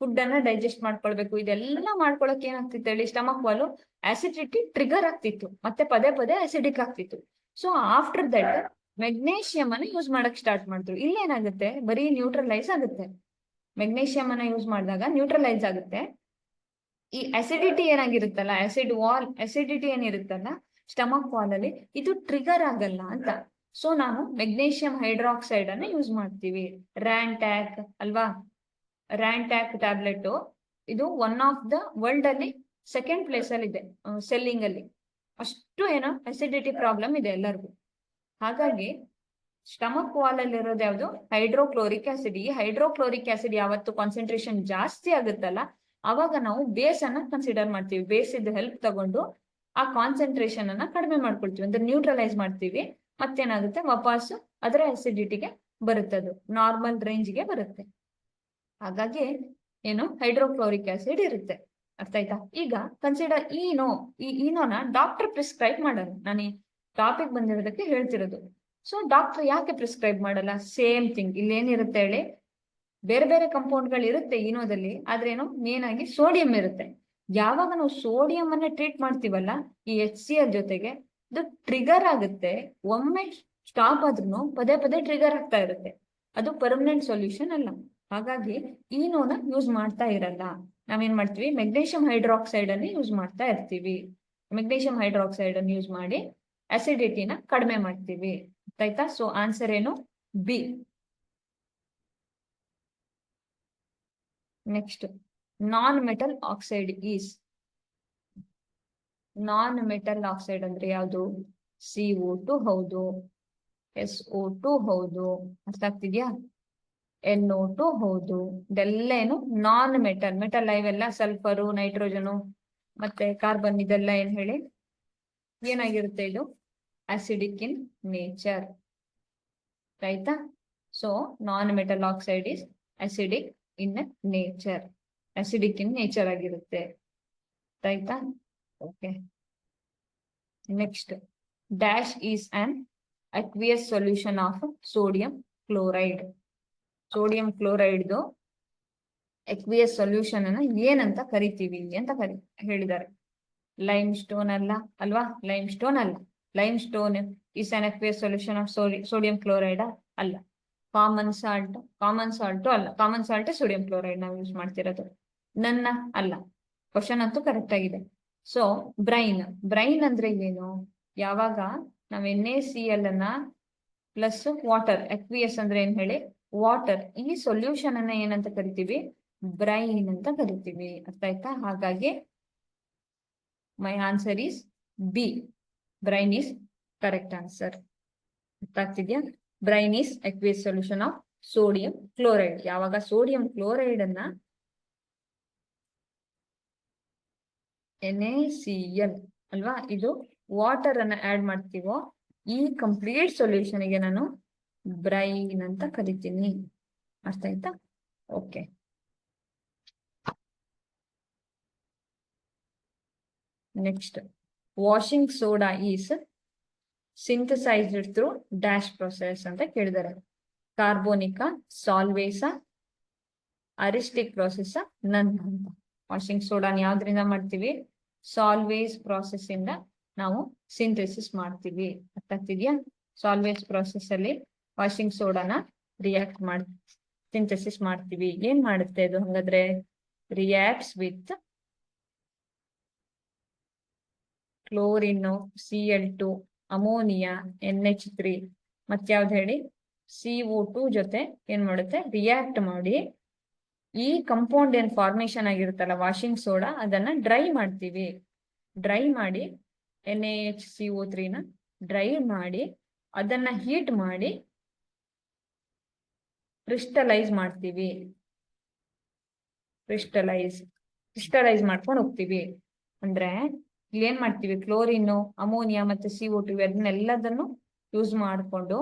ಫುಡ್ ಅನ್ನ ಡೈಜೆಸ್ಟ್ ಮಾಡ್ಕೊಳ್ಬೇಕು, ಇದೆಲ್ಲ ಮಾಡ್ಕೊಳಕ್ ಏನಾಗ್ತಿತ್ತು ಹೇಳಿ? ಸ್ಟಮಕ್ ವಾಲ್ ಅಸಿಡಿಟಿ ಟ್ರಿಗರ್ ಆಗ್ತಿತ್ತು, ಮತ್ತೆ ಪದೇ ಪದೇ ಅಸಿಡಿಕ್ ಆಗ್ತಿತ್ತು. ಸೊ ಆಫ್ಟರ್ ದಟ್ ಮೆಗ್ನೇಷಿಯಂ ಅನ್ನ ಯೂಸ್ ಮಾಡಕ್ ಸ್ಟಾರ್ಟ್ ಮಾಡಿದ್ರು. ಇಲ್ಲೇನಾಗುತ್ತೆ? ಬರೀ ನ್ಯೂಟ್ರಲೈಸ್ ಆಗುತ್ತೆ. ಮೆಗ್ನೇಷಿಯಂ ಅನ್ನ ಯೂಸ್ ಮಾಡಿದಾಗ ನ್ಯೂಟ್ರಲೈಸ್ ಆಗುತ್ತೆ. ಈ ಅಸಿಡಿಟಿ ಏನಾಗಿರುತ್ತಲ್ಲ, ಆಸಿಡ್ ವಾಲ್ ಅಸಿಡಿಟಿ ಏನಿರುತ್ತಲ್ಲ ಸ್ಟಮಕ್ ವಾಲ್ ಅಲ್ಲಿ, ಇದು ಟ್ರಿಗರ್ ಆಗಲ್ಲ ಅಂತ. ಸೊ ನಾವು ಮೆಗ್ನೇಷಿಯಂ ಹೈಡ್ರಾಕ್ಸೈಡ್ ಅನ್ನ ಯೂಸ್ ಮಾಡ್ತೀವಿ. ರ್ಯಾಂಟ್ಯಾಕ್ ಅಲ್ವಾ? ರ್ಯಾಂಟ್ಯಾಕ್ ಟ್ಯಾಬ್ಲೆಟ್ ಇದು ಒನ್ ಆಫ್ ದ ವರ್ಲ್ಡ್ ಅಲ್ಲಿ ಸೆಕೆಂಡ್ ಪ್ಲೇಸ್ ಅಲ್ಲಿ ಇದೆ ಸೆಲ್ಲಿಂಗ್ ಅಲ್ಲಿ. ಅಷ್ಟು ಏನೋ ಅಸಿಡಿಟಿ ಪ್ರಾಬ್ಲಮ್ ಇದೆ ಎಲ್ಲರಿಗೂ. ಹಾಗಾಗಿ ಸ್ಟಮಕ್ ವಾಲ್ ಅಲ್ಲಿ ಇರೋದು ಯಾವುದು? Hydrochloric acid. ಈ ಹೈಡ್ರೋಕ್ಲೋರಿಕ್ ಆಸಿಡ್ ಯಾವತ್ತು ಕಾನ್ಸಂಟ್ರೇಷನ್ ಜಾಸ್ತಿ ಆಗುತ್ತಲ್ಲ, ಅವಾಗ ನಾವು ಬೇಸ್ ಅನ್ನ ಕನ್ಸಿಡರ್ ಮಾಡ್ತೀವಿ. ಬೇಸ್ ಇದ್ದು ಹೆಲ್ಪ್ ತಗೊಂಡು ಆ ಕಾನ್ಸಂಟ್ರೇಷನ್ ಅನ್ನ ಕಡಿಮೆ ಮಾಡ್ಕೊಳ್ತೀವಿ, ಅಂದ್ರೆ ನ್ಯೂಟ್ರಲೈಸ್ ಮಾಡ್ತೀವಿ. ಮತ್ತೇನಾಗುತ್ತೆ? ವಾಪಸ್ಸು ಅದರ ಅಸಿಡಿಟಿಗೆ ಬರುತ್ತೆ, ಅದು ನಾರ್ಮಲ್ ರೇಂಜ್ಗೆ ಬರುತ್ತೆ. ಹಾಗಾಗಿ ಏನು? ಹೈಡ್ರೋಕ್ಲೋರಿಕ್ ಆಸಿಡ್ ಇರುತ್ತೆ. ಅರ್ಥ ಆಯ್ತಾ? ಈಗ ಕನ್ಸಿಡರ್ ಈನೋ. ಈ ಈನೋನ ಡಾಕ್ಟರ್ ಪ್ರಿಸ್ಕ್ರೈಬ್ ಮಾಡಲ್ಲ, ನಾನು ಈ ಟಾಪಿಕ್ ಬಂದಿರೋದಕ್ಕೆ ಹೇಳ್ತಿರೋದು. ಸೊ ಡಾಕ್ಟರ್ ಯಾಕೆ ಪ್ರಿಸ್ಕ್ರೈಬ್ ಮಾಡಲ್ಲ? ಸೇಮ್ ಥಿಂಗ್ ಇಲ್ಲಿ ಏನಿರುತ್ತೆ ಹೇಳಿ? ಬೇರೆ ಬೇರೆ ಕಂಪೌಂಡ್ಗಳು ಇರುತ್ತೆ ಈನೋದಲ್ಲಿ, ಆದ್ರೆ ಏನೋ ಮೇನ್ ಆಗಿ ಸೋಡಿಯಂ ಇರುತ್ತೆ. ಯಾವಾಗ ನಾವು ಸೋಡಿಯಂ ಅನ್ನ ಟ್ರೀಟ್ ಮಾಡ್ತೀವಲ್ಲ ಈ HCl ಜೊತೆಗೆ, ಅದು ಟ್ರಿಗರ್ ಆಗುತ್ತೆ. ಒಮ್ಮೆ ಸ್ಟಾಪ್ ಆದ್ರೂ ಪದೇ ಪದೇ ಟ್ರಿಗರ್ ಆಗ್ತಾ ಇರುತ್ತೆ, ಅದು ಪರ್ಮನೆಂಟ್ ಸೊಲ್ಯೂಷನ್ ಅಲ್ಲ. ಹಾಗಾಗಿ ಈನೋನ ಯೂಸ್ ಮಾಡ್ತಾ ಇರಲ್ಲ. ನಾವೇನ್ ಮಾಡ್ತೀವಿ? ಮೆಗ್ನೇಷಿಯಂ ಹೈಡ್ರಾಕ್ಸೈಡ್ ಅನ್ನು ಯೂಸ್ ಮಾಡ್ತಾ ಇರ್ತೀವಿ. ಮೆಗ್ನೇಷಿಯಂ ಹೈಡ್ರಾಕ್ಸೈಡ್ ಅನ್ನು ಯೂಸ್ ಮಾಡಿ ಅಸಿಡಿಟಿನ ಕಡಿಮೆ ಮಾಡ್ತೀವಿ. ಆಯ್ತಾ? ಸೊ ಆನ್ಸರ್ ಏನು? B. Next, non metal oxide is. Non metal oxide ಅಂದ್ರೆ ಯಾವುದು? CO2 ಹೌದು, SO2 ಹೌದು, ಅರ್ಥ ಆಗ್ತಿದ್ಯಾ? NO2 ಹೌದು. ಇದೆಲ್ಲ ಏನು? Non metal. ಮೆಟಲ್ ಇವೆಲ್ಲ ಸಲ್ಫರು, ನೈಟ್ರೋಜನು ಮತ್ತೆ ಕಾರ್ಬನ್, ಇದೆಲ್ಲ ಏನ್ ಹೇಳಿ? ಏನಾಗಿರುತ್ತೆ? ಇದು acidic in nature. ಆಯ್ತಾ? So non metal oxide is acidic in nature, acidic in nature ಆಗಿರುತ್ತೆ. ಆಯ್ತಾ? Okay. Next, dash is an aqueous solution of sodium chloride. Sodium ಕ್ಲೋರೈಡ್ದು aqueous ಸೊಲ್ಯೂಷನ್ ಅನ್ನ ಏನಂತ ಕರಿತೀವಿ ಅಂತ ಹೇಳಿದ್ದಾರೆ. ಲೈಮ್ ಸ್ಟೋನ್ ಅಲ್ಲ ಅಲ್ವಾ? ಲೈಮ್ ಸ್ಟೋನ್ ಅಲ್ಲ. Limestone is an aqueous solution of sodium chloride ಅಲ್ಲ. ಕಾಮನ್ ಸಾಲ್ಟ್ ಅಲ್ಲ. ಕಾಮನ್ ಸಾಲ್ಟ್ ಸೋಡಿಯಂ ಕ್ಲೋರೈಡ್ ನಾವು ಯೂಸ್ ಮಾಡ್ತಿರೋದು. ನನ್ನ ಅಲ್ಲ. ಕ್ವಶನ್ ಅಂತೂ ಕರೆಕ್ಟ್ ಆಗಿದೆ. ಸೊ ಬ್ರೈನ್ ಅಂದ್ರೆ ಏನು? ಯಾವಾಗ ನಾವ್ NaCl ಅನ್ನ ಪ್ಲಸ್ ವಾಟರ್, aqueous ಅಂದ್ರೆ ಏನ್ ಹೇಳಿ? ವಾಟರ್. ಈ ಸೊಲ್ಯೂಷನ್ ಅನ್ನ ಏನಂತ ಕರಿತೀವಿ? ಬ್ರೈನ್ ಅಂತ ಕರಿತೀವಿ. ಅರ್ಥ ಆಯ್ತಾ? ಹಾಗಾಗಿ ಮೈ answer is B. Brain is correct answer. ಅರ್ಥ ಆಗ್ತಿದ್ಯಾ? Brain is aqueous solution of sodium chloride. ಯಾವಾಗ ಸೋಡಿಯಂ ಕ್ಲೋರೈಡ್ ಅನ್ನ NaCl ಅಲ್ವಾ, ಇದು ವಾಟರ್ ಅನ್ನ ಆಡ್ ಮಾಡ್ತೀವೋ ಈ ಕಂಪ್ಲೀಟ್ ಸೊಲ್ಯೂಷನ್ ಗೆ ನಾನು ಬ್ರೈನ್ ಅಂತ ಕರಿತೀನಿ. ಅರ್ಥ ಆಯ್ತಾ? Okay. Next, washing soda is synthesised through dash process ಅಂತ ಕೇಳಿದ್ದಾರೆ. ಕಾರ್ಬೋನಿಕಾ, ಸಾಲ್ವೇಸಾ, ಅರಿಸ್ಟಿಕ್ ಪ್ರೊಸೆಸ್, ನನ್ ಅಂತ. ವಾಷಿಂಗ್ ಸೋಡಾನ ಯಾವ್ದ್ರಿಂದ ಮಾಡ್ತೀವಿ? ಸಾಲ್ವೇಸ್ ಪ್ರಾಸೆಸ್ ಇಂದ ನಾವು ಸಿಂಥೆಸಿಸ್ ಮಾಡ್ತೀವಿ. ಅರ್ಥ ಆಗ್ತಿದ್ಯಾ? ಸಾಲ್ವೇಸ್ ಪ್ರಾಸೆಸ್ ಅಲ್ಲಿ ವಾಷಿಂಗ್ ಸೋಡಾನ ರಿಯಾಕ್ಟ್ ಸಿಂಥೆಸಿಸ್ ಮಾಡ್ತೀವಿ. ಏನ್ ಮಾಡುತ್ತೆ ಅದು ಹಾಗಾದ್ರೆ? Reacts with chlorine, Cl2, ammonia, NH3 ಮತ್ತೆ ಯಾವ್ದು ಹೇಳಿ? CO2 ಜೊತೆ ಏನ್ ಮಾಡುತ್ತೆ? ರಿಯಾಕ್ಟ್ ಮಾಡಿ ಈ ಕಂಪೌಂಡ್ ಏನ್ ಫಾರ್ಮೇಶನ್ ಆಗಿರುತ್ತಲ್ಲ ವಾಷಿಂಗ್ ಸೋಡಾ, ಅದನ್ನ ಡ್ರೈ ಮಾಡ್ತೀವಿ. ಡ್ರೈ ಮಾಡಿ NaHCO3 ನ ಡ್ರೈ ಮಾಡಿ ಅದನ್ನ ಹೀಟ್ ಮಾಡಿ ಕ್ರಿಸ್ಟಲೈಸ್ ಮಾಡ್ತೀವಿ. ಕ್ರಿಸ್ಟಲೈಸ್ ಮಾಡ್ಕೊಂಡು ಹೋಗ್ತೀವಿ. ಅಂದ್ರೆ ಇಲ್ಲಿ ಏನ್ ಮಾಡ್ತೀವಿ? ಕ್ಲೋರಿನ್, ಅಮೋನಿಯಾ ಮತ್ತೆ CO2 ಅದನ್ನೆಲ್ಲದನ್ನು ಯೂಸ್ ಮಾಡಿಕೊಂಡು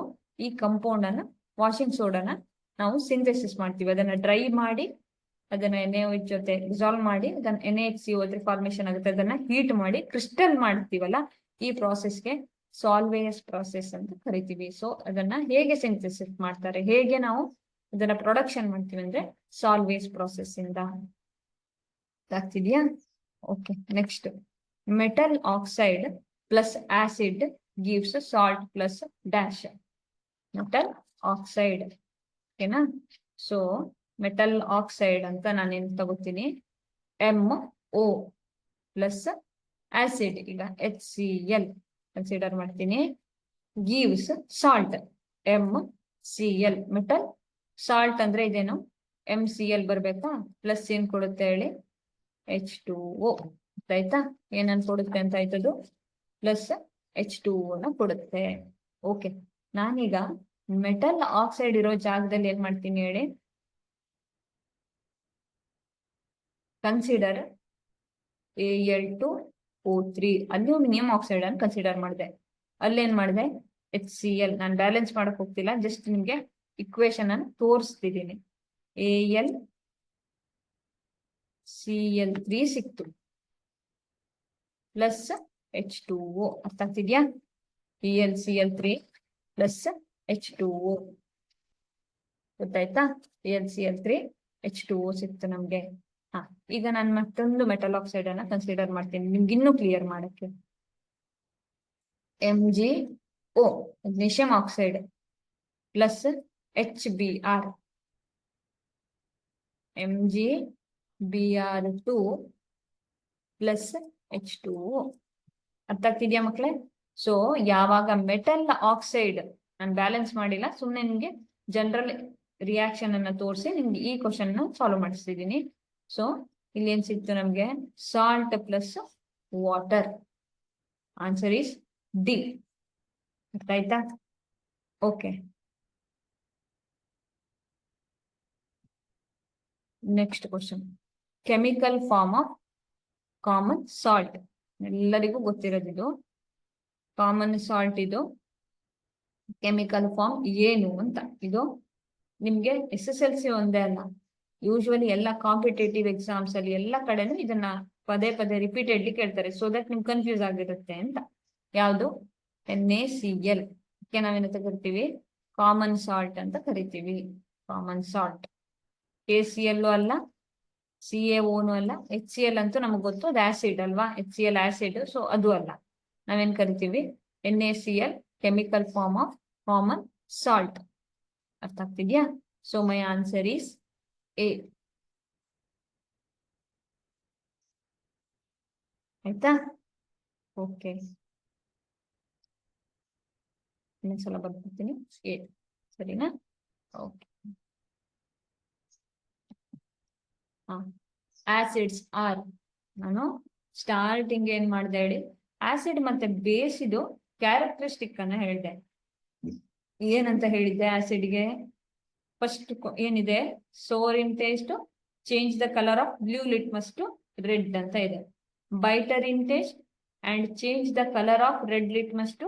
ಈ ಕಂಪೌಂಡ್ ಅನ್ನ, ವಾಷಿಂಗ್ ಸೋಡಾನ ನಾವು ಸಿಂಥೆಸಿಸ್ ಮಾಡ್ತೀವಿ. ಅದನ್ನ ಡ್ರೈ ಮಾಡಿ ಅದನ್ನ NaOH ಜೊತೆ ಡಿಸಾಲ್ವ್ ಮಾಡಿ ಅದನ್ನ NaHCO3 ಫಾರ್ಮೇಶನ್ ಆಗುತ್ತೆ. ಅದನ್ನ ಹೀಟ್ ಮಾಡಿ ಕ್ರಿಸ್ಟಲ್ ಮಾಡ್ತೀವಲ್ಲ, ಈ ಪ್ರಾಸೆಸ್ಗೆ ಸಾಲ್ವೇಸ್ ಪ್ರಾಸೆಸ್ ಅಂತ ಕರಿತೀವಿ. ಸೊ ಅದನ್ನ ಹೇಗೆ ಸಿಂಥೆಸಿಸ್ ಮಾಡ್ತಾರೆ, ಹೇಗೆ ನಾವು ಅದನ್ನ ಪ್ರೊಡಕ್ಷನ್ ಮಾಡ್ತೀವಿ ಅಂದ್ರೆ ಸಾಲ್ವೇಸ್ ಪ್ರಾಸೆಸ್ ಇಂದ. ಆಗ್ತಿದ್ಯಾ? Okay. Next, metal oxide plus acid gives salt plus dash. Metal oxide, ಓಕೆನಾ? ಸೊ ಮೆಟಲ್ ಆಕ್ಸೈಡ್ ಅಂತ ನಾನೇನ್ ತಗೋತೀನಿ? MO ಪ್ಲಸ್ ಆಸಿಡ್, ಈಗ HCl ಕನ್ಸಿಡರ್ ಮಾಡ್ತೀನಿ. Gives salt MCl. Metal salt ಅಂದ್ರೆ ಇದೇನು? MCl ಬರ್ಬೇಕಾ? ಪ್ಲಸ್ ಏನ್ ಕೊಡುತ್ತೆ ಹೇಳಿ? H2O. ಆಯ್ತಾ? ಏನನ್ ಕೊಡುತ್ತೆ ಅಂತ ಆಯ್ತದು? ಪ್ಲಸ್ H2O ನ ಕೊಡುತ್ತೆ. ಓಕೆ. ನಾನೀಗ ಮೆಟಲ್ ಆಕ್ಸೈಡ್ ಇರೋ ಜಾಗದಲ್ಲಿ ಏನ್ ಮಾಡ್ತೀನಿ ಹೇಳಿ? ಕನ್ಸಿಡರ್ Al2O3 ಅಲ್ಯೂಮಿನಿಯಂ ಆಕ್ಸೈಡ್ ಅನ್ನು ಕನ್ಸಿಡರ್ ಮಾಡಿದೆ. ಅಲ್ಲೇನ್ ಮಾಡಿದೆ? HCl. ನಾನು ಬ್ಯಾಲೆನ್ಸ್ ಮಾಡಕ್ ಹೋಗ್ತಿಲ್ಲ, ಜಸ್ಟ್ ನಿಮ್ಗೆ ಇಕ್ವೇಶನ್ ಅನ್ನು ತೋರಿಸ್ತಿದ್ದೀನಿ. AlCl3 ಸಿಕ್ತು ಪ್ಲಸ್ H2O. ಅರ್ಥ ಆಗ್ತಿದ್ಯಾ? AlCl3 plus H2O. ಗೊತ್ತಾಯ್ತಾ? AlCl3 H2O ಸಿಕ್ತು ನಮ್ಗೆ. ಈಗ ನಾನು ಮತ್ತೊಂದು ಮೆಟಲ್ ಆಕ್ಸೈಡ್ ಅನ್ನ ಕನ್ಸಿಡರ್ ಮಾಡ್ತೀನಿ ನಿಮ್ಗೆ ಇನ್ನೂ ಕ್ಲಿಯರ್ ಮಾಡಕ್ಕೆ. MgO magnesium oxide plus HBr. MgBr2 plus H2O. ಅರ್ಥ ಆಗ್ತಿದ್ಯಾ ಮಕ್ಳೇ? ಸೊ ಯಾವಾಗ ಮೆಟಲ್ ಆಕ್ಸೈಡ್, ನಾನು ಬ್ಯಾಲೆನ್ಸ್ ಮಾಡಿಲ್ಲ, ಸುಮ್ನೆ ನಿಮ್ಗೆ ಜನರಲ್ ರಿಯಾಕ್ಷನ್ ಅನ್ನ ತೋರಿಸಿ ನಿಮ್ಗೆ ಈ ಕ್ವಶನ್ ಸಾಲ್ವ್ ಮಾಡಿಸ್ತಿದ್ದೀನಿ. ಸೊ ಇಲ್ಲಿ ಏನ್ ಸಿಕ್ತು ನಮ್ಗೆ? Salt plus water. Answer is D. ಅರ್ಥ ಆಯ್ತಾ? Okay. Next question, chemical form of common salt. ಎಲ್ಲರಿಗೂ ಗೊತ್ತಿರೋದಿದು. ಕಾಮನ್ ಸಾಲ್ಟ್ ಇದು ಕೆಮಿಕಲ್ ಫಾರ್ಮ್ ಏನು ಅಂತ. ಇದು ನಿಮ್ಗೆ SSLC ಒಂದೇ ಅಲ್ಲ, ಯೂಶುವಲಿ ಎಲ್ಲ ಕಾಂಪಿಟೇಟಿವ್ ಎಕ್ಸಾಮ್ಸ್ ಅಲ್ಲಿ ಎಲ್ಲ ಕಡೆನೂ ಇದನ್ನ ಪದೇ ಪದೇ ರಿಪೀಟೆಡ್ಲಿ ಕೇಳ್ತಾರೆ, ಸೊ ದಟ್ ನಿಮ್ಗೆ ಕನ್ಫ್ಯೂಸ್ ಆಗಿರುತ್ತೆ ಅಂತ. ಯಾವುದು? NaCl ನಾವೇನಂತ ಕರಿತೀವಿ? ಕಾಮನ್ ಸಾಲ್ಟ್ ಅಂತ ಕರಿತೀವಿ. Common salt. KCl ಅಲ್ಲ, CaOನು ಅಲ್ಲ, HCl ಅಂತೂ ನಮಗ್ ಗೊತ್ತು, ಅದು ಆಸಿಡ್ ಅಲ್ವಾ, HCl ಆಸಿಡ್, ಸೊ ಅದು ಅಲ್ಲ. ನಾವೇನ್ ಕರಿತೀವಿ? NaCl chemical form of common salt. ಅರ್ಥ ಆಗ್ತಿದ್ಯಾ? So my answer is A. ಆಯ್ತಾ? ಓಕೆ, ಇನ್ನೊಂದ್ಸಲ ಬರ್ತೀನಿ. A ಸರಿನಾ? ಓಕೆ. ಆಸಿಡ್ಸ್ ಆರ್, ನಾನು ಸ್ಟಾರ್ಟಿಂಗ್ ಏನ್ ಮಾಡ್ದೆ ಹೇಳಿ, ಆಸಿಡ್ ಮತ್ತೆ ಬೇಸ್ ಇದು ಕ್ಯಾರೆಕ್ಟರಿಸ್ಟಿಕ್ ಅನ್ನ ಹೇಳಿದೆ. ಏನಂತ ಹೇಳಿದ್ದೆ ಆಸಿಡ್ಗೆ? ಫಸ್ಟ್ ಏನಿದೆ? Sour in taste, change the colour of blue litmus to red ಅಂತ ಇದೆ. Bitter in taste and change the colour of red litmus to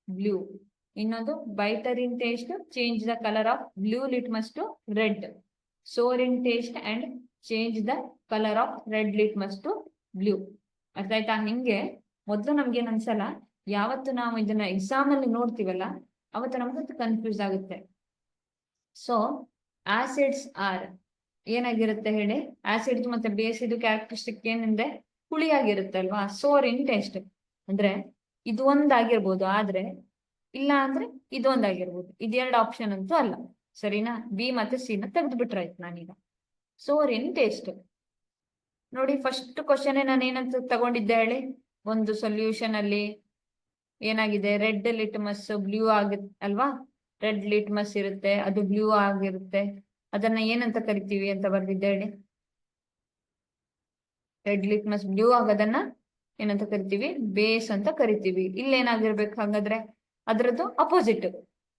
blue. ಇನ್ನೊಂದು bitter in taste, change the colour of blue litmus to red. Sour in taste and change the colour of red litmus to blue. ಅರ್ಥ ಆಯ್ತಾ? ಹಿಂಗೆ ಮೊದಲು ನಮ್ಗೇನ್ ಅನ್ಸಲ್ಲ, ಯಾವತ್ತು ನಾವು ಇದನ್ನ ಎಕ್ಸಾಮ್ ಅಲ್ಲಿ ನೋಡ್ತೀವಲ್ಲ ಅವತ್ತು ನಮ್ಗೆ ಕನ್ಫ್ಯೂಸ್ ಆಗುತ್ತೆ. ಸೊ ಆಸಿಡ್ಸ್ ಆರ್ ಏನಾಗಿರುತ್ತೆ ಹೇಳಿ? ಆಸಿಡ್ ಮತ್ತೆ ಬೇಸ್ ಇದು ಕ್ಯಾರೆಕ್ಟರಿಸ್ಟಿಕ್ ಏನಿದೆ? ಹುಳಿಯಾಗಿರುತ್ತೆ ಅಲ್ವಾ? ಸೋರ್ ಇನ್ ಟೇಸ್ಟ್ ಅಂದ್ರೆ ಇದು ಒಂದಾಗಿರ್ಬೋದು, ಆದ್ರೆ ಇಲ್ಲ ಅಂದ್ರೆ ಇದೊಂದಾಗಿರ್ಬೋದು. ಇದೆರಡು ಆಪ್ಷನ್ ಅಂತೂ ಅಲ್ಲ, ಸರಿನಾ? ಬಿ ಮತ್ತೆ ಸಿ ನ ತೆಗೆದು ಬಿಟ್ರಾಯ್ತು ನಾನೀಗ. ಸೋರ್ ಇನ್ ಟೇಸ್ಟ್ ನೋಡಿ, ಫಸ್ಟ್ ಕ್ವಶನ್ ನಾನು ಏನಂತ ತಗೊಂಡಿದ್ದೆ ಹೇಳಿ? ಒಂದು ಸೊಲ್ಯೂಷನ್ ಅಲ್ಲಿ ಏನಾಗಿದೆ? ರೆಡ್ ಲಿಟ್ಮಸ್ ಬ್ಲೂ ಆಗುತ್ತೆ ಅಲ್ವಾ? ರೆಡ್ ಲಿಟ್ಮಸ್ ಇರುತ್ತೆ, ಅದು ಬ್ಲೂ ಆಗಿರುತ್ತೆ. ಅದನ್ನ ಏನಂತ ಕರಿತೀವಿ ಅಂತ ಬರ್ದಿದ್ದೆ ಹೇಳಿ? ರೆಡ್ ಲಿಟ್ಮಸ್ ಬ್ಲೂ ಆಗೋದನ್ನ ಏನಂತ ಕರಿತೀವಿ? ಬೇಸ್ ಅಂತ ಕರಿತೀವಿ. ಇಲ್ಲೇನಾಗಿರ್ಬೇಕು ಹಾಗಾದ್ರೆ? ಅದ್ರದ್ದು ಅಪೋಸಿಟ್.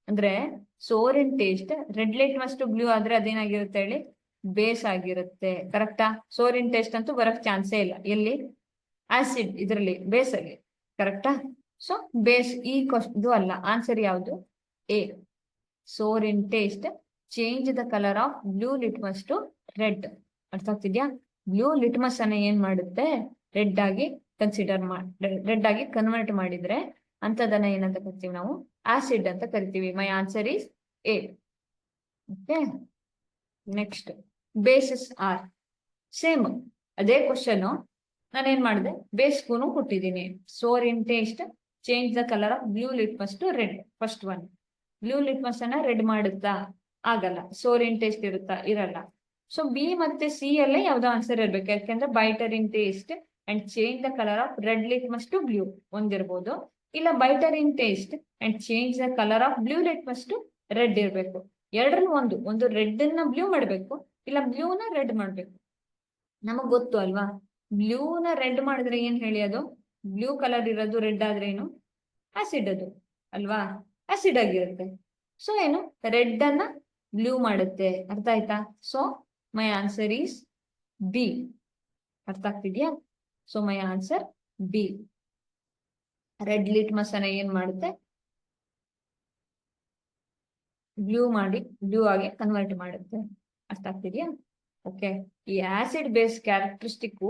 ಅಂದ್ರೆ sour in taste red litmus to blue ಆದ್ರೆ ಅದೇನಾಗಿರುತ್ತೆ ಹೇಳಿ? ಬೇಸ್ ಆಗಿರುತ್ತೆ. ಕರೆಕ್ಟಾ? ಸೋರ್ ಇನ್ ಟೇಸ್ಟ್ ಅಂತೂ ಬರಕ್ ಚಾನ್ಸೇ ಇಲ್ಲ. ಎಲ್ಲಿ? ಆಸಿಡ್ ಇದರಲ್ಲಿ, ಬೇಸ್ ಅಲ್ಲಿ. ಕರೆಕ್ಟಾ? ಸೊ ಬೇಸ್ ಈ ಇದು ಅಲ್ಲ. ಆನ್ಸರ್ ಯಾವುದು? A. Sour in taste change the colour of blue litmus to red. ಅರ್ಥ ಆಗ್ತಿದ್ಯಾ? ಬ್ಲೂ ಲಿಟ್ಮಸ್ ಅನ್ನ ಏನ್ ಮಾಡುತ್ತೆ? ರೆಡ್ ಆಗಿ ರೆಡ್ ಆಗಿ ಕನ್ವರ್ಟ್ ಮಾಡಿದ್ರೆ ಅಂತದನ್ನ ಏನಂತ ಕರಿತೀವಿ ನಾವು? ಆಸಿಡ್ ಅಂತ ಕರಿತೀವಿ. My answer is A. Okay, next bases are. Same ಅದೇ ಕ್ವಶನ್ ನಾನೇನ್ ಮಾಡಿದೆ? ಬೇಸ್ಗೂ ಕೊಟ್ಟಿದ್ದೀನಿ. Sour in taste change the colour of blue litmus to red. First one, blue litmus ಅನ್ನ ರೆಡ್ ಮಾಡುತ್ತಾ? ಆಗಲ್ಲ. ಸೋರ್ ಇನ್ ಟೇಸ್ಟ್ ಇರುತ್ತಾ? ಇರಲ್ಲ. ಸೊ ಬಿ ಮತ್ತೆ ಸಿ ಅಲ್ಲೇ ಯಾವ್ದೋ ಆನ್ಸರ್ ಇರ್ಬೇಕು. ಯಾಕೆಂದ್ರೆ bitter in taste and change the colour of red litmus to blue ಒಂದಿರ್ಬೋದು, ಇಲ್ಲ bitter in taste and change the colour of blue litmus to red ಇರ್ಬೇಕು. ಎರಡರಲ್ಲಿ ಒಂದು ರೆಡ್ ಅನ್ನ ಬ್ಲೂ ಮಾಡ್ಬೇಕು, ಇಲ್ಲ ಬ್ಲೂನ ರೆಡ್ ಮಾಡ್ಬೇಕು. ನಮಗ್ ಗೊತ್ತು ಅಲ್ವಾ? ಬ್ಲೂನ ರೆಡ್ ಮಾಡಿದ್ರೆ ಏನ್ ಹೇಳಿ? ಅದು ಬ್ಲೂ ಕಲರ್ ಇರೋದು ರೆಡ್ ಆದ್ರೆ ಏನು? ಆಸಿಡ್ ಅದು ಅಲ್ವಾ? ಆಸಿಡ್ ಆಗಿರುತ್ತೆ. ಸೊ ಏನು? ರೆಡ್ ಅನ್ನ ಬ್ಲೂ ಮಾಡುತ್ತೆ. ಅರ್ಥ ಆಯ್ತಾ? So my answer is B. ಅರ್ಥ ಆಗ್ತಿದ್ಯಾ? So my answer B. Red litmus ಅನ್ನ ಏನ್ ಮಾಡುತ್ತೆ? ಬ್ಲೂ ಆಗಿ ಕನ್ವರ್ಟ್ ಮಾಡುತ್ತೆ. ಅರ್ಥ ಆಗ್ತಿದ್ಯಾ? ಓಕೆ, ಈ ಆಸಿಡ್ ಬೇಸ್ ಕ್ಯಾರೆಕ್ಟರಿಸ್ಟಿಕ್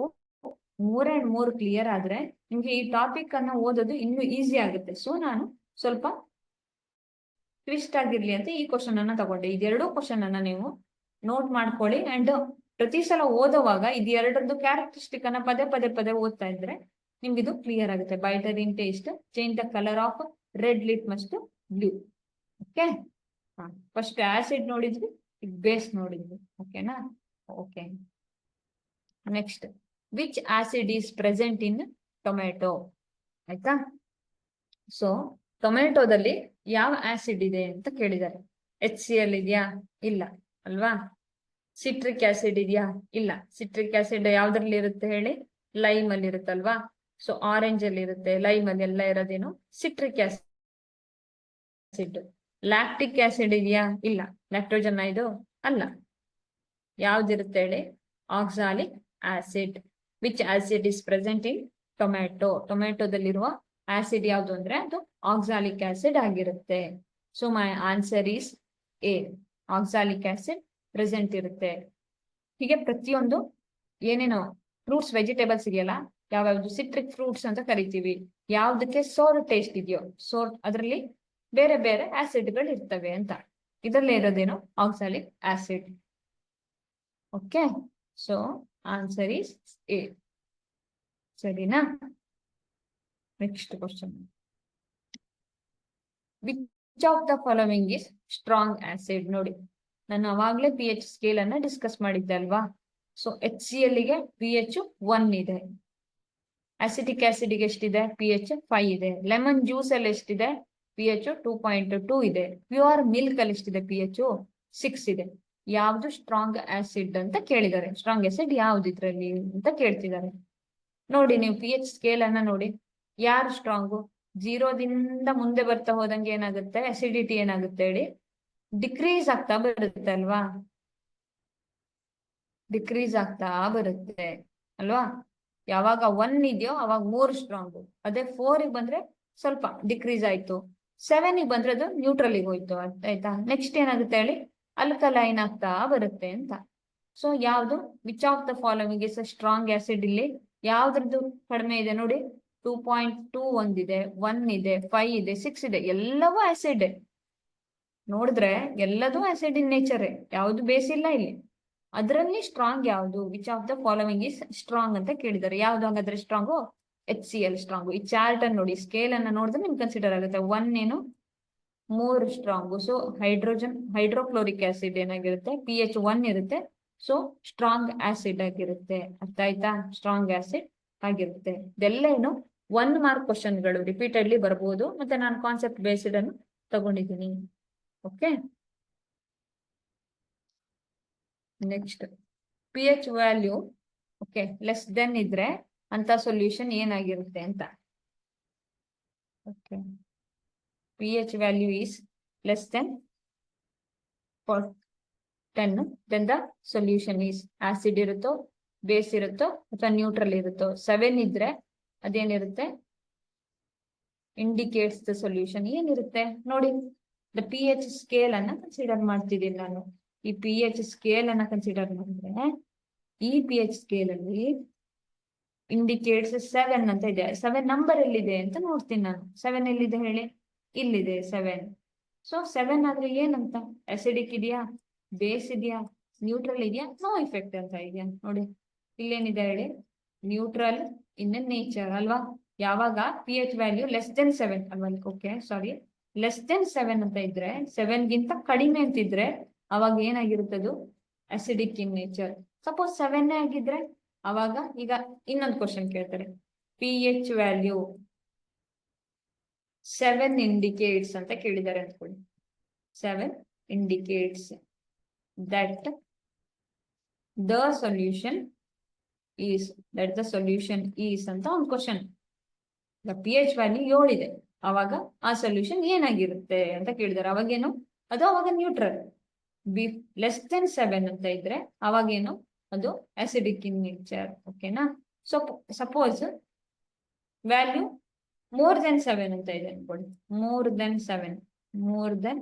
3 ಕ್ಲಿಯರ್ ಆದ್ರೆ ನಿಮ್ಗೆ ಈ ಟಾಪಿಕ್ ಅನ್ನ ಓದೋದು ಇನ್ನೂ ಈಸಿ ಆಗುತ್ತೆ. ಸೊ ನಾನು ಸ್ವಲ್ಪ ಟ್ವಿಸ್ಟ್ ಆಗಿರ್ಲಿ ಅಂತ ಈ ಕ್ವಶನ್ ಅನ್ನ ತಗೊಂಡೆ. ಇದೆರಡು ಕ್ವಶನ್ ಅನ್ನ ನೀವು ನೋಟ್ ಮಾಡ್ಕೊಳ್ಳಿ. ಅಂಡ್ ಪ್ರತಿ ಸಲ ಓದುವಾಗ ಇದೆರಡರದ್ದು ಕ್ಯಾರೆಕ್ಟರಿಸ್ಟಿಕ್ ಅನ್ನ ಪದೇ ಓದ್ತಾ ಇದ್ರೆ ನಿಮ್ಗೆ ಇದು ಕ್ಲಿಯರ್ ಆಗುತ್ತೆ. Bitter in taste change the colour of red litmus to blue. Okay, first acid ನೋಡಿದ್ವಿ, ಈಗ ಬೇಸ್ ನೋಡಿದ್ವಿ. ಓಕೆನಾ? Okay, next which acid is present in tomato. ಆಯ್ತಾ? ಸೊ ಟೊಮೆಟೊದಲ್ಲಿ ಯಾವ ಆಸಿಡ್ ಇದೆ ಅಂತ ಕೇಳಿದ್ದಾರೆ. HCl ಇದೆಯಾ? ಇಲ್ಲ ಅಲ್ವಾ? ಸಿಟ್ರಿಕ್ ಆಸಿಡ್ ಇದೆಯಾ? ಇಲ್ಲ. ಸಿಟ್ರಿಕ್ ಆಸಿಡ್ ಯಾವ್ದ್ರಲ್ಲಿ ಇರುತ್ತೆ ಹೇಳಿ? ಲೈಮ್ ಅಲ್ಲಿ ಇರುತ್ತಲ್ವಾ? ಸೊ ಆರೆಂಜ್ ಅಲ್ಲಿ ಇರುತ್ತೆ, ಲೈಮ್ ಅಲ್ಲಿ ಎಲ್ಲ ಇರೋದೇನು? Citric acid. ಲ್ಯಾಕ್ಟಿಕ್ ಆಸಿಡ್ ಇದೆಯಾ? ಇಲ್ಲ. ಲ್ಯಾಕ್ಟೋಜನ್ ಇದು ಅಲ್ಲ. ಯಾವ್ದಿರುತ್ತೆ ಹೇಳಿ? Oxalic acid. Which acid is present in tomato. ಟೊಮೆಟೊದಲ್ಲಿರುವ ಆಸಿಡ್ ಯಾವುದು ಅಂದ್ರೆ ಅದು ಆಕ್ಸಾಲಿಕ್ ಆಸಿಡ್ ಆಗಿರುತ್ತೆ. So my answer is A. Oxalic acid present ಇರುತ್ತೆ. ಹೀಗೆ ಪ್ರತಿಯೊಂದು ಏನೇನೋ ಫ್ರೂಟ್ಸ್ ವೆಜಿಟೇಬಲ್ಸ್ ಇದೆಯಲ್ಲ, ಯಾವ್ಯಾವ್ದು ಸಿಟ್ರಿಕ್ ಫ್ರೂಟ್ಸ್ ಅಂತ ಕರಿತೀವಿ, ಯಾವ್ದಕ್ಕೆ ಸೋರ್ ಟೇಸ್ಟ್ ಇದೆಯೋ ಸೋರ್ ಅದರಲ್ಲಿ ಬೇರೆ ಬೇರೆ ಆಸಿಡ್ಗಳು ಇರ್ತವೆ ಅಂತ. ಇದರಲ್ಲೇ ಇರೋದೇನು oxalic acid. Okay, so answer is A. ಸರಿನಾ? Next question, which of the following is strong acid? ನೋಡಿ, ನಾನು ಅವಾಗ್ಲೇ ಪಿ ಎಚ್ ಸ್ಕೇಲ್ ಅನ್ನ ಡಿಸ್ಕಸ್ ಮಾಡಿದ್ದೆ ಅಲ್ವಾ. ಸೊ HCl ಗೆ pH 1 ಇದೆ, ಅಸಿಟಿಕ್ ಆಸಿಡ್ ಗೆ ಎಷ್ಟಿದೆ? pH 5 ಇದೆ. ಲೆಮನ್ ಜ್ಯೂಸ್ ಅಲ್ಲಿ ಎಷ್ಟಿದೆ? pH 2.2 ಇದೆ. ಪ್ಯೂರ್ ಮಿಲ್ಕ್ ಅಲ್ಲಿ ಎಷ್ಟಿದೆ? pH 6 ಇದೆ. ಯಾವ್ದು ಸ್ಟ್ರಾಂಗ್ ಆಸಿಡ್ ಅಂತ ಕೇಳಿದ್ದಾರೆ. ಸ್ಟ್ರಾಂಗ್ ಆಸಿಡ್ ಯಾವ್ದು ಇದ್ರಲ್ಲಿ ಅಂತ ಕೇಳ್ತಿದ್ದಾರೆ. ನೋಡಿ, ನೀವು pH ಸ್ಕೇಲ್ ಅನ್ನ ನೋಡಿ, ಯಾರು ಸ್ಟ್ರಾಂಗು? 0ದಿಂದ ಮುಂದೆ ಬರ್ತಾ ಹೋದಂಗೆ ಏನಾಗುತ್ತೆ? ಅಸಿಡಿಟಿ ಏನಾಗುತ್ತೆ ಹೇಳಿ? ಡಿಕ್ರೀಸ್ ಆಗ್ತಾ ಬರುತ್ತೆ ಅಲ್ವಾ? ಡಿಕ್ರೀಸ್ ಆಗ್ತಾ ಬರುತ್ತೆ ಅಲ್ವಾ? ಯಾವಾಗ 1 ಇದೆಯೋ ಅವಾಗ 3 ಸ್ಟ್ರಾಂಗು. ಅದೇ 4 ಬಂದ್ರೆ ಸ್ವಲ್ಪ ಡಿಕ್ರೀಸ್ ಆಯ್ತು, 7 ಬಂದ್ರೆ ಅದು ನ್ಯೂಟ್ರಲ್ ಹೋಯ್ತು. ಆಯ್ತಾ? ನೆಕ್ಸ್ಟ್ ಏನಾಗುತ್ತೆ ಹೇಳಿ? ಅಲ್ಕಲೈನ್ ಆಗ್ತಾ ಬರುತ್ತೆ ಅಂತ. ಸೊ ಯಾವ್ದು? Which of the following is a strong acid? ಇಲ್ಲಿ ಯಾವ್ದ್ರದ್ದು ಕಡಿಮೆ ಇದೆ ನೋಡಿ? 2.2 ಒಂದಿದೆ, 1 ಇದೆ, 5 ಇದೆ, 6 ಇದೆ, ಎಲ್ಲವೂ ಆಸಿಡ್. ನೋಡಿದ್ರೆ ಎಲ್ಲದೂ ಆಸಿಡ್ ಇನ್ ನೇಚರ್, ಯಾವ್ದು ಬೇಸ್ ಇಲ್ಲ ಇಲ್ಲಿ. ಅದರಲ್ಲಿ ಸ್ಟ್ರಾಂಗ್ ಯಾವುದು? Which of the following is strong ಅಂತ ಕೇಳಿದ್ದಾರೆ. ಯಾವ್ದು ಹಾಗಾದ್ರೆ ಸ್ಟ್ರಾಂಗು? HCl strong. ಈ ಚಾರ್ಟ್ ಅನ್ನು ನೋಡಿ, ಸ್ಕೇಲ್ ಅನ್ನ ನೋಡಿದ್ರೆ ನಿಮ್ಗೆ ಕನ್ಸಿಡರ್ ಆಗುತ್ತೆ. 1 ಏನು? 3 ಸ್ಟ್ರಾಂಗು. ಸೊ ಹೈಡ್ರೋಕ್ಲೋರಿಕ್ ಆಸಿಡ್ ಏನಾಗಿರುತ್ತೆ? pH 1 ಇರುತ್ತೆ. ಸೊ ಸ್ಟ್ರಾಂಗ್ ಆಸಿಡ್ ಆಗಿರುತ್ತೆ. ಅರ್ಥ ಆಯ್ತಾ? ಸ್ಟ್ರಾಂಗ್ ಆಸಿಡ್ ಆಗಿರುತ್ತೆ. ಇದೆಲ್ಲ ಏನು 1 ಮಾರ್ಕ್ ಕ್ವಶನ್ಗಳು ರಿಪೀಟೆಡ್ಲಿ ಬರ್ಬೋದು. ಮತ್ತೆ ನಾನು ಕಾನ್ಸೆಪ್ಟ್ ಬೇಸ್ಡ್ ಅನ್ನು ತಗೊಂಡಿದ್ದೀನಿ. Okay, next pH value okay less than ಇದ್ರೆ ಅಂತ ಸೊಲ್ಯೂಷನ್ ಏನಾಗಿರುತ್ತೆ ಅಂತ. Okay, pH value is less than 10, then the solution is acid ಇರುತ್ತೋ, ಬೇಸ್ ಇರುತ್ತೋ, ಅಥವಾ ನ್ಯೂಟ್ರಲ್ ಇರುತ್ತೋ. 7 ಇದ್ರೆ ಅದೇನಿರುತ್ತೆ? Indicates the solution. ಏನಿರುತ್ತೆ ನೋಡಿ, ದ pH ಸ್ಕೇಲ್ ಅನ್ನ ಕನ್ಸಿಡರ್ ಮಾಡ್ತಿದ್ದೀನಿ ನಾನು. ಈ pH ಸ್ಕೇಲ್ ಅನ್ನ ಕನ್ಸಿಡರ್ ಮಾಡಿದ್ರೆ ಈ pH ಸ್ಕೇಲ್ ಅಲ್ಲಿ ಇಂಡಿಕೇಟ್ಸ್ 7 ಅಂತ ಇದೆ. 7 ನಂಬರ್ ಎಲ್ಲಿದೆ ಅಂತ ನೋಡ್ತೀನಿ ನಾನು. 7 ಎಲ್ಲಿದೆ ಹೇಳಿ? ಇಲ್ಲಿದೆ 7. ಸೊ 7 ಆದ್ರೆ ಏನಂತ? ಅಸಿಡಿಕ್ ಇದೆಯಾ? ಬೇಸ್ ಇದೆಯಾ? ನ್ಯೂಟ್ರಲ್ ಇದೆಯಾ? ನೋ ಇಫೆಕ್ಟ್ ಅಂತ ಇದೆಯಾ? ನೋಡಿ, ಇಲ್ಲೇನಿದೆ ಹೇಳಿ? ನ್ಯೂಟ್ರಲ್ ಇನ್ ನೇಚರ್ ಅಲ್ವಾ? ಯಾವಾಗ pH ವ್ಯಾಲ್ಯೂ ಲೆಸ್ ದೆನ್ 7 ಅಲ್ವಾ? ಓಕೆ, ಸಾರಿ, ಲೆಸ್ ದೆನ್ 7 ಅಂತ ಇದ್ರೆ, 7 ಗಿಂತ ಕಡಿಮೆ ಅಂತಿದ್ರೆ ಅವಾಗ ಏನಾಗಿರುತ್ತದು? Acidic in nature. ಸಪೋಸ್ 7 ಆಗಿದ್ರೆ ಅವಾಗ ಈಗ ಇನ್ನೊಂದು ಕ್ವಶನ್ ಕೇಳ್ತಾರೆ, pH ವ್ಯಾಲ್ಯೂ 7 ಇಂಡಿಕೇಟ್ಸ್ ಅಂತ ಕೇಳಿದ್ದಾರೆ ಅಂದ್ಕೊಳ್ಳಿ. 7 indicates that the solution is ಅಂತ ಒಂದು ಕ್ವಶನ್. pH ವ್ಯಾಲ್ಯೂ 7 ಇದೆ, ಅವಾಗ ಆ ಸೊಲ್ಯೂಷನ್ ಏನಾಗಿರುತ್ತೆ ಅಂತ ಕೇಳಿದಾರೆ. ಅವಾಗೇನು? ಅದು ಅವಾಗ ನ್ಯೂಟ್ರಲ್. ಲೆಸ್ ದೆನ್ 7 ಅಂತ ಇದ್ರೆ ಅವಾಗೇನು? ಅದು ಅಸಿಡಿಕ್ ಇನ್ ನೇಚರ್. ಓಕೆನಾ? So suppose value more than 7 ಅಂತ ಇದೆ ಅನ್ಕೊಳ್ಳಿ. ಮೋರ್ ದೆನ್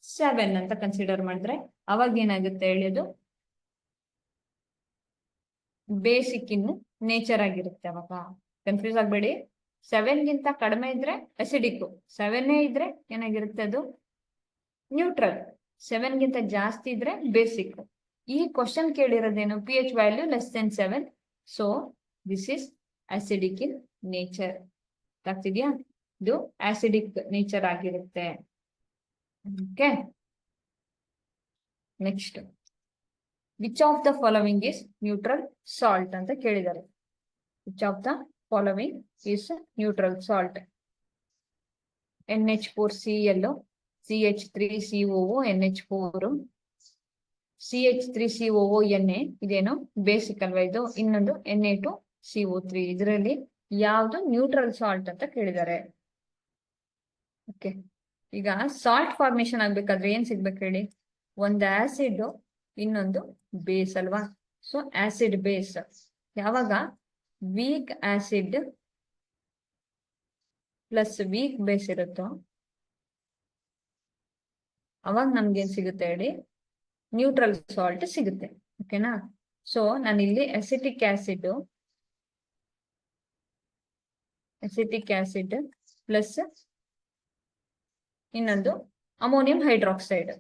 7 ಅಂತ ಕನ್ಸಿಡರ್ ಮಾಡಿದ್ರೆ ಅವಾಗ ಏನಾಗುತ್ತೆ ಹೇಳಿ? ಅದು ಬೇಸಿಕ್ ಇನ್ ನೇಚರ್ ಆಗಿರುತ್ತೆ. ಅವಾಗ ಕನ್ಫ್ಯೂಸ್ ಆಗ್ಬೇಡಿ. 7 ಗಿಂತ ಕಡಿಮೆ ಇದ್ರೆ ಅಸಿಡಿಕ್, 7 ಇದ್ರೆ ಏನಾಗಿರುತ್ತೆ? ಅದು ನ್ಯೂಟ್ರಲ್. 7 ಗಿಂತ ಜಾಸ್ತಿ ಇದ್ರೆ ಬೇಸಿಕ್. ಈ ಕ್ವಶನ್ ಕೇಳಿರೋದೇನು? pH value less than 7. So this is acidic in nature. ಆಗ್ತಿದ್ಯಾ? ಇದು ಆಸಿಡಿಕ್ ನೇಚರ್ ಆಗಿರುತ್ತೆ. Okay, next which of the following is neutral salt ಅಂತ ಕೇಳಿದ್ದಾರೆ. Which of the following is neutral salt? NH4Cl, CH3COO, NH4, CH3COO, Na ಇದೇನು? ಬೇಸಿಕ್ ಅಲ್ವಾ ಇದು? ಇನ್ನೊಂದು Na2CO3. ಇದರಲ್ಲಿ ಯಾವುದು ನ್ಯೂಟ್ರಲ್ ಸಾಲ್ಟ್ ಅಂತ ಕೇಳಿದ್ದಾರೆ. ಓಕೆ, ಈಗ ಸಾಲ್ಟ್ ಫಾರ್ಮೇಶನ್ ಆಗ್ಬೇಕಾದ್ರೆ ಏನ್ ಸಿಗ್ಬೇಕು ಹೇಳಿ? ಒಂದು ಆಸಿಡ್, ಇನ್ನೊಂದು ಬೇಸ್ ಅಲ್ವಾ? So acid base. ಯಾವಾಗ weak acid plus weak base ಇರುತ್ತೋ ಅವಾಗ ನಮ್ಗೆ ಏನ್ ಸಿಗುತ್ತೆ ಹೇಳಿ? ನ್ಯೂಟ್ರಲ್ ಸಾಲ್ಟ್ ಸಿಗುತ್ತೆ. ಓಕೆನಾ? ಸೊ ನಾನು ಇಲ್ಲಿ ಅಸಿಟಿಕ್ ಆಸಿಡ್ ಪ್ಲಸ್ ಇನ್ನೊಂದು ಅಮೋನಿಯಂ ಹೈಡ್ರಾಕ್ಸೈಡ್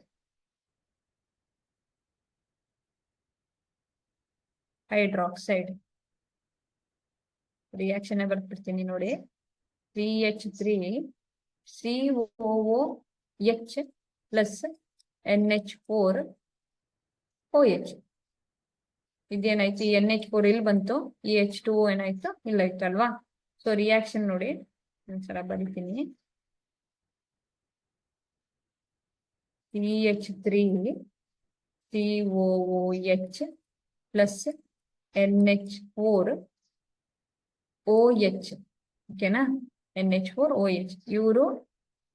ರಿಯಾಕ್ಷನ್ ಬರ್ಬಿಡ್ತೀನಿ ನೋಡಿ. CH3COOH plus NH4OH. ಇದೇನಾಯ್ತು? NH4 ಇಲ್ಲಿ ಬಂತು, ಈ H2O ಏನಾಯ್ತು? ಇಲ್ಲ ಇತ್ತು ಅಲ್ವಾ? ಸೊ ರಿಯಾಕ್ಷನ್ ನೋಡಿ, ಒಂದ್ಸಲ ಬರಿತೀನಿ. CH3COOH plus NH4OH. ಓಕೆನಾ? NH4OH ಇವರು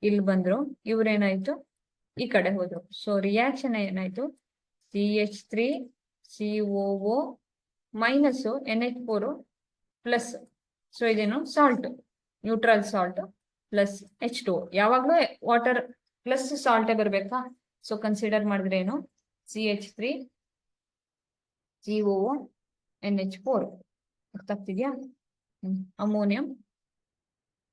ಇಲ್ಲಿ ಬಂದ್ರು, ಇವ್ರೇನಾಯ್ತು? ಈ ಕಡೆ ಹೋದ್ರು. ಸೊ ರಿಯಾಕ್ಷನ್ ಏನಾಯ್ತು? CH3COO minus NH4 plus, so ಇದೇನು? Salt, neutral salt plus H2O. ಯಾವಾಗ್ಲೂ ವಾಟರ್ ಪ್ಲಸ್ ಸಾಲ್ಟೇ ಬರ್ಬೇಕಾ? ಸೊ ಕನ್ಸಿಡರ್ ಮಾಡಿದ್ರೆ ಏನು? CH3COO NH4. ಅರ್ಥ ಆಗ್ತಿದ್ಯಾ? ಅಮೋನಿಯಂ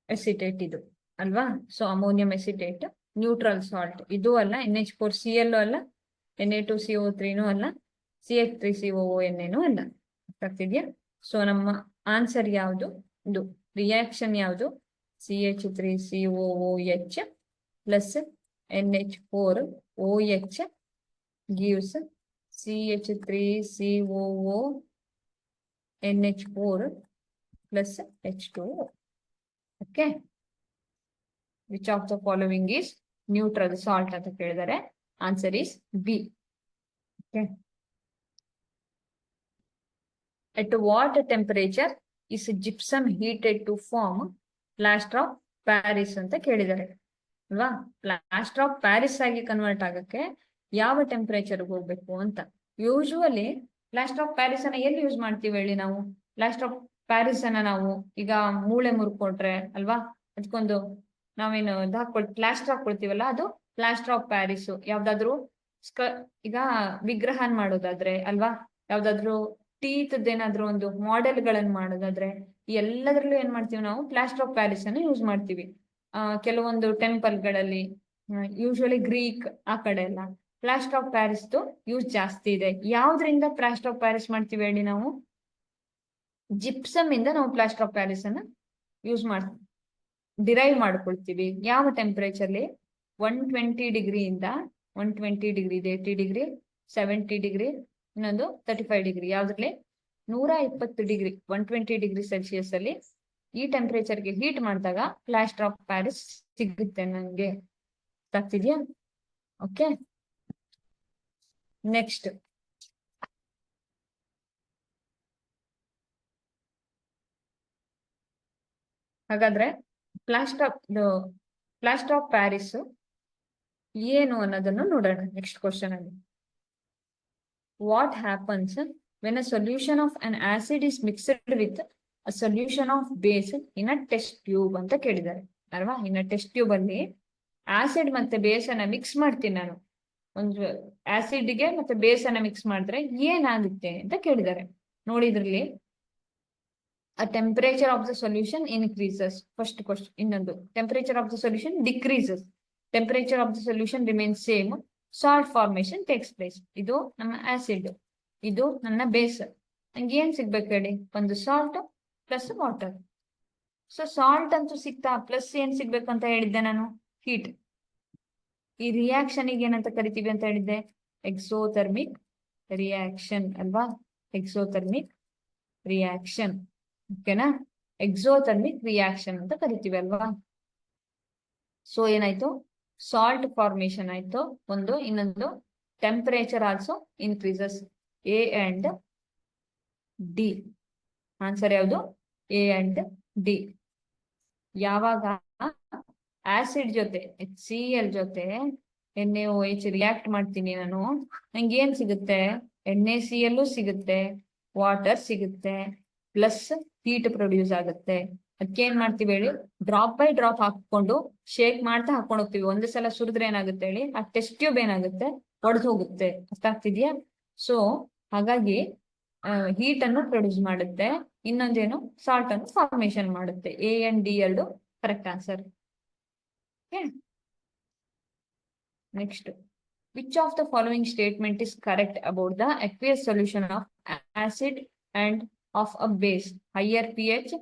ಎಸಿಟೇಟ್ ಇದು ಅಲ್ವಾ? So ammonium hesitate neutral salt ಇದು ಅಲ್ಲ, NH4Cl ಅಲ್ಲ, Na2CO3 ಅಲ್ಲ, CH3COONA ಅಲ್ಲ. ಅರ್ಥ ಆಗ್ತಿದ್ಯಾ? ಸೊ ನಮ್ಮ ಆನ್ಸರ್ ಯಾವುದು? ಇದು ರಿಯಾಕ್ಷನ್ ಯಾವುದು? CH3COOH plus NH4OH gives CH3COONH4 plus H2O. Okay. Which of the following is neutral salt ಅಂತ ಕೇಳಿದರೆ answer is B. Okay. At what temperature is gypsum heated to form plaster of Paris ಅಂತ ಕೇಳಿದ್ದಾರೆ ಅಲ್ವಾ? ಪ್ಲಾಸ್ಟರ್ ಆಫ್ ಪ್ಯಾರಿಸ್ ಆಗಿ ಕನ್ವರ್ಟ್ ಆಗಕ್ಕೆ ಯಾವ ಟೆಂಪರೇಚರ್ ಹೋಗ್ಬೇಕು ಅಂತ. ಯೂಶುವಲಿ ಪ್ಲಾಸ್ಟರ್ ಆಫ್ ಪ್ಯಾರಿಸ್ ಅನ್ನ ಎಲ್ಲಿ ಯೂಸ್ ಮಾಡ್ತೀವಿ ಹೇಳಿ ನಾವು? ಪ್ಲಾಸ್ಟರ್ ಆಫ್ ಪ್ಯಾರಿಸ್ ಅನ್ನ ನಾವು ಈಗ ಮೂಳೆ ಮುರ್ಕೊಟ್ರೆ ಅಲ್ವಾ, ಅದಕ್ಕೊಂದು ನಾವೇನು ಪ್ಲಾಸ್ಟರ್ ಹಾಕೊಳ್ತೀವಲ್ಲ, ಅದು ಪ್ಲಾಸ್ಟರ್ ಆಫ್ ಪ್ಯಾರಿಸ್. ಯಾವ್ದಾದ್ರು ಈಗ ವಿಗ್ರಹನ್ ಮಾಡೋದಾದ್ರೆ ಅಲ್ವಾ, ಯಾವ್ದಾದ್ರು ಟೀತ್ದೇನಾದ್ರು ಒಂದು ಮಾಡೆಲ್ ಗಳನ್ನ ಮಾಡೋದಾದ್ರೆ, ಎಲ್ಲದ್ರಲ್ಲೂ ಏನ್ ಮಾಡ್ತೀವಿ ನಾವು? ಪ್ಲಾಸ್ಟರ್ ಆಫ್ ಪ್ಯಾರಿಸ್ ಅನ್ನ ಯೂಸ್ ಮಾಡ್ತೀವಿ. ಕೆಲವೊಂದು ಟೆಂಪಲ್ ಗಳಲ್ಲಿ, ಯೂಶುವಲಿ ಗ್ರೀಕ್ ಆ ಕಡೆ ಎಲ್ಲ ಪ್ಲಾಸ್ಟರ್ ಆಫ್ ಪ್ಯಾರಿಸ್ ಯೂಸ್ ಜಾಸ್ತಿ ಇದೆ. ಯಾವ್ದ್ರಿಂದ ಪ್ಲಾಸ್ಟರ್ ಆಫ್ ಪ್ಯಾರಿಸ್ ಮಾಡ್ತೀವಿ ಹೇಳಿ ನಾವು? ಜಿಪ್ಸಮ್ ಇಂದ ನಾವು ಪ್ಲಾಸ್ಟರ್ ಆಫ್ ಪ್ಯಾರಿಸ್ ಅನ್ನ ಯೂಸ್ ಡಿರೈವ್ ಮಾಡ್ಕೊಳ್ತೀವಿ. ಯಾವ ಟೆಂಪರೇಚರ್ಲಿ? 120 ಡಿಗ್ರಿಯಿಂದ 120 ಡಿಗ್ರಿ ಇದೆ, 80 ಡಿಗ್ರಿ, 70 ಡಿಗ್ರಿ, ಇನ್ನೊಂದು 35 ಡಿಗ್ರಿ. ಯಾವ್ದ್ರಲ್ಲಿ? 120 ಡಿಗ್ರಿ, 120 ಡಿಗ್ರಿ ಸೆಲ್ಸಿಯಸ್ ಅಲ್ಲಿ ಈ ಟೆಂಪರೇಚರ್ಗೆ ಹೀಟ್ ಮಾಡಿದಾಗ ಪ್ಲಾಸ್ಟರ್ ಆಫ್ ಪ್ಯಾರಿಸ್ ಸಿಗುತ್ತೆ ನಂಗೆ. ಗೊತ್ತಾಗ್ತಿದ್ಯಾ? ಓಕೆ, ನೆಕ್ಸ್ಟ್ ಹಾಗಾದ್ರೆ ಪ್ಲಾಸ್ಟರ್ ಆಫ್ ಪ್ಯಾರಿಸ್ ಏನು ಅನ್ನೋದನ್ನು ನೋಡೋಣ ನೆಕ್ಸ್ಟ್ ಕ್ವಶನ್ ಅಲ್ಲಿ. What happens when a solution of an acid is mixed with a solution of base in a test tube ಅಂತ ಕೇಳಿದ್ದಾರೆ ಅಲ್ವಾ? ಇನ್ ಅ ಟೆಸ್ಟ್ ಟ್ಯೂಬ್ ಅಲ್ಲಿ ಆಸಿಡ್ ಮತ್ತೆ ಬೇಸ್ ಅನ್ನ ಮಿಕ್ಸ್ ಮಾಡ್ತೀನಿ ನಾನು. ಒಂದು ಆಸಿಡ್ ಗೆ ಮತ್ತೆ ಬೇಸ್ ಅನ್ನ ಮಿಕ್ಸ್ ಮಾಡಿದ್ರೆ ಏನಾಗುತ್ತೆ ಅಂತ ಕೇಳಿದ್ದಾರೆ. ನೋಡಿದ್ರಲ್ಲಿ a temperature of the solution increases. First question. ಇನ್ನೊಂದು, temperature of the solution decreases. Temperature of the solution remains same. Salt formation takes place. ಇದು ನಮ್ಮ ಆಸಿಡ್, ಇದು ನನ್ನ ಬೇಸ್. ನಂಗೆ ಏನ್ ಸಿಗ್ಬೇಕು ಹೇಳಿ? ಒಂದು salt plus water. So salt ಅಂತೂ ಸಿಗ್ತಾ, ಪ್ಲಸ್ ಏನ್ ಸಿಗ್ಬೇಕು ಅಂತ ಹೇಳಿದ್ದೆ ನಾನು? ಹೀಟ್. ಈ ರಿಯಾಕ್ಷನ್ ಏನಂತ ಕರಿತೀವಿ ಅಂತ ಹೇಳಿದ್ದೆ? ಎಕ್ಸೋಥರ್ಮಿಕ್ ರಿಯಾಕ್ಷನ್ ಅಲ್ವಾ? Exothermic reaction. ಓಕೆನಾ? ಎಕ್ಸೋಥರ್ಮಿಕ್ ರಿಯಾಕ್ಷನ್ ಅಂತ ಕರಿತೀವಿ ಅಲ್ವಾ? ಸೊ ಏನಾಯ್ತು? ಸಾಲ್ಟ್ ಫಾರ್ಮೇಶನ್ ಆಯ್ತು ಒಂದು, ಇನ್ನೊಂದು temperature also increases. A and D. Answer ಯಾವುದು? A and D. ಯಾವಾಗ ಆಸಿಡ್ ಜೊತೆ HCl ಜೊತೆ NaOH ರಿಯಾಕ್ಟ್ ಮಾಡ್ತೀನಿ ನಾನು, ನಂಗೆ ಏನ್ ಸಿಗುತ್ತೆ? NaCl ಸಿಗುತ್ತೆ, ವಾಟರ್ ಸಿಗುತ್ತೆ, ಪ್ಲಸ್ ಹೀಟ್ ಪ್ರೊಡ್ಯೂಸ್ ಆಗುತ್ತೆ. ಅದಕ್ಕೆ ಏನ್ ಮಾಡ್ತೀವಿ ಹೇಳಿ? ಡ್ರಾಪ್ ಬೈ ಡ್ರಾಪ್ ಹಾಕೊಂಡು ಶೇಕ್ ಮಾಡ್ತಾ ಹಾಕೊಂಡು ಹೋಗ್ತೀವಿ. ಒಂದೇ ಸಲ ಸುರಿದ್ರೆ ಏನಾಗುತ್ತೆ ಹೇಳಿ? ಆ ಟೆಸ್ಟ್ ಟ್ಯೂಬ್ ಏನಾಗುತ್ತೆ? ಒಡೆದು ಹೋಗುತ್ತೆ. ಅರ್ಥ ಆಗ್ತಿದ್ಯಾ? ಸೊ ಹಾಗಾಗಿ ಹೀಟ್ ಅನ್ನು ಪ್ರೊಡ್ಯೂಸ್ ಮಾಡುತ್ತೆ. ಇನ್ನೊಂದೇನು, ಸಾಲ್ಟ್ ಅನ್ನು ಫಾರ್ಮೇಶನ್ ಮಾಡುತ್ತೆ. ಎ ಅಂಡ್ ಡಿ ಎರಡು correct answer. Next, which of the following statement is correct about the aqueous solution of acid and of a base? Higher pH,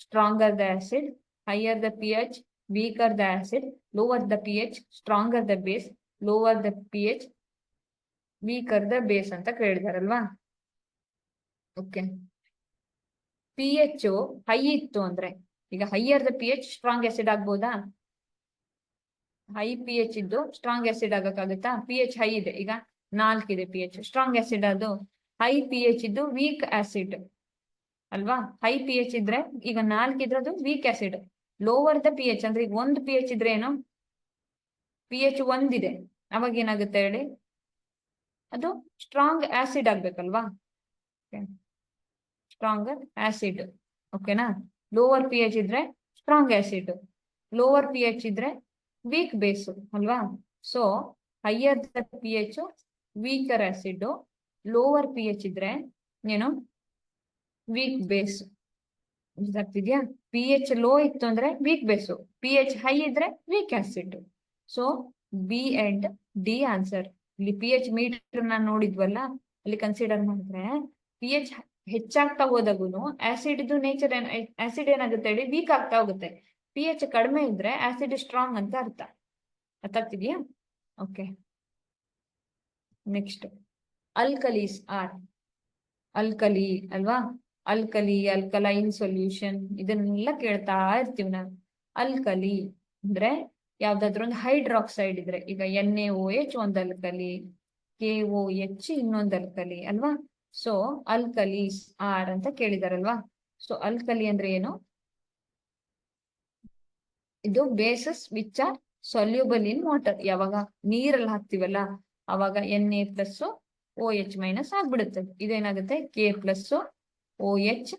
stronger the acid. Higher the pH, weaker the acid. Lower the pH, stronger the base. Lower the pH, weaker the base ಅಂತ ಕೇಳಿದಾರಲ್ವಾ? ಓಕೆ, ಪಿ ಎಚ್ ಹೈ ಇತ್ತು ಅಂದ್ರೆ, ಈಗ higher the P H strong acid ಆಗ್ಬೋದಾ? ಹೈ ಪಿ ಎಚ್ ಇದ್ದು ಸ್ಟ್ರಾಂಗ್ ಆಸಿಡ್ ಆಗಕ್ಕಾಗುತ್ತಾ? ಪಿ ಎಚ್ ಹೈ ಇದೆ, ಈಗ 4 ಇದೆ ಪಿ ಎಚ್, ಸ್ಟ್ರಾಂಗ್ ಆಸಿಡ್ ಅದು. ಹೈ ಪಿ ಎಚ್ ಇದ್ದು ವೀಕ್ ಆಸಿಡ್ ಅಲ್ವಾ? ಹೈ ಪಿ ಎಚ್ ಇದ್ರೆ ಈಗ 4 ಇದ್ರೆ ಅದು weak acid. Lower the P H ಅಂದ್ರೆ ಈಗ 1 ಪಿ ಎಚ್ ಇದ್ರೆ ಏನು, ಪಿ ಎಚ್ 1 ಇದೆ, ಅವಾಗ ಏನಾಗುತ್ತೆ ಹೇಳಿ? ಅದು ಸ್ಟ್ರಾಂಗ್ ಆಸಿಡ್ ಆಗ್ಬೇಕಲ್ವಾ? Stronger acid. ಓಕೆನಾ? ಲೋವರ್ ಪಿ ಎಚ್ ಇದ್ರೆ strong acid, lower P H ಇದ್ರೆ ವೀಕ್ ಬೇಸ್ ಅಲ್ವಾ? So higher the P H weaker acid, lower P H ಇದ್ರೆ ಏನು, ವೀಕ್ ಬೇಸ್. ಆಗ್ತಿದ್ಯಾ? ಪಿ ಎಚ್ ಲೋ ಇತ್ತು ಅಂದ್ರೆ weak base, P H high ಇದ್ರೆ weak acid. So B and D answer. ಇಲ್ಲಿ ಪಿ ಎಚ್ ಮೀಟರ್ ನಾನು ನೋಡಿದ್ವಲ್ಲ, ಅಲ್ಲಿ ಕನ್ಸಿಡರ್ ಮಾಡಿದ್ರೆ ಪಿ ಎಚ್ ಹೆಚ್ಚಾಗ್ತಾ ಹೋದಾಗೂನು ಆಸಿಡ್ ಇದು ನೇಚರ್ ಆಸಿಡ್ ಏನಾಗುತ್ತೆ ಹೇಳಿ, ವೀಕ್ ಆಗ್ತಾ ಹೋಗುತ್ತೆ. ಪಿ ಎಚ್ ಕಡಿಮೆ ಇದ್ರೆ ಆಸಿಡ್ ಸ್ಟ್ರಾಂಗ್ ಅಂತ ಅರ್ಥ. ಅರ್ಥ ಆಗ್ತಿದ್ಯಾ? Okay, next, alkalis are, alkali ಅಲ್ವಾ? ಅಲ್ಕಲಿ, ಅಲ್ಕಲೈನ್ ಸೊಲ್ಯೂಷನ್, ಇದನ್ನೆಲ್ಲ ಕೇಳ್ತಾ ಇರ್ತೀವಿ ನಾವು. ಅಲ್ಕಲಿ ಅಂದ್ರೆ ಯಾವ್ದಾದ್ರು ಒಂದು ಹೈಡ್ರಾಕ್ಸೈಡ್ ಇದ್ರೆ, ಈಗ NaOH ಒಂದು ಅಲ್ಕಲಿ, KOH ಇನ್ನೊಂದು ಅಲ್ಕಲಿ ಅಲ್ವಾ? ಸೊ ಅಲ್ಕಲೀಸ್ ಆರ್ ಅಂತ ಕೇಳಿದಾರಲ್ವಾ? ಸೊ ಅಲ್ಕಲಿ ಅಂದ್ರೆ ಏನು? ಇದು basis which are soluble in water. ಯಾವಾಗ ನೀರಲ್ಲಿ ಹಾಕ್ತಿವಲ್ಲ ಅವಾಗ Na+OH- ಆಗ್ಬಿಡುತ್ತೆ. ಇದೇನಾಗುತ್ತೆ, K+OH-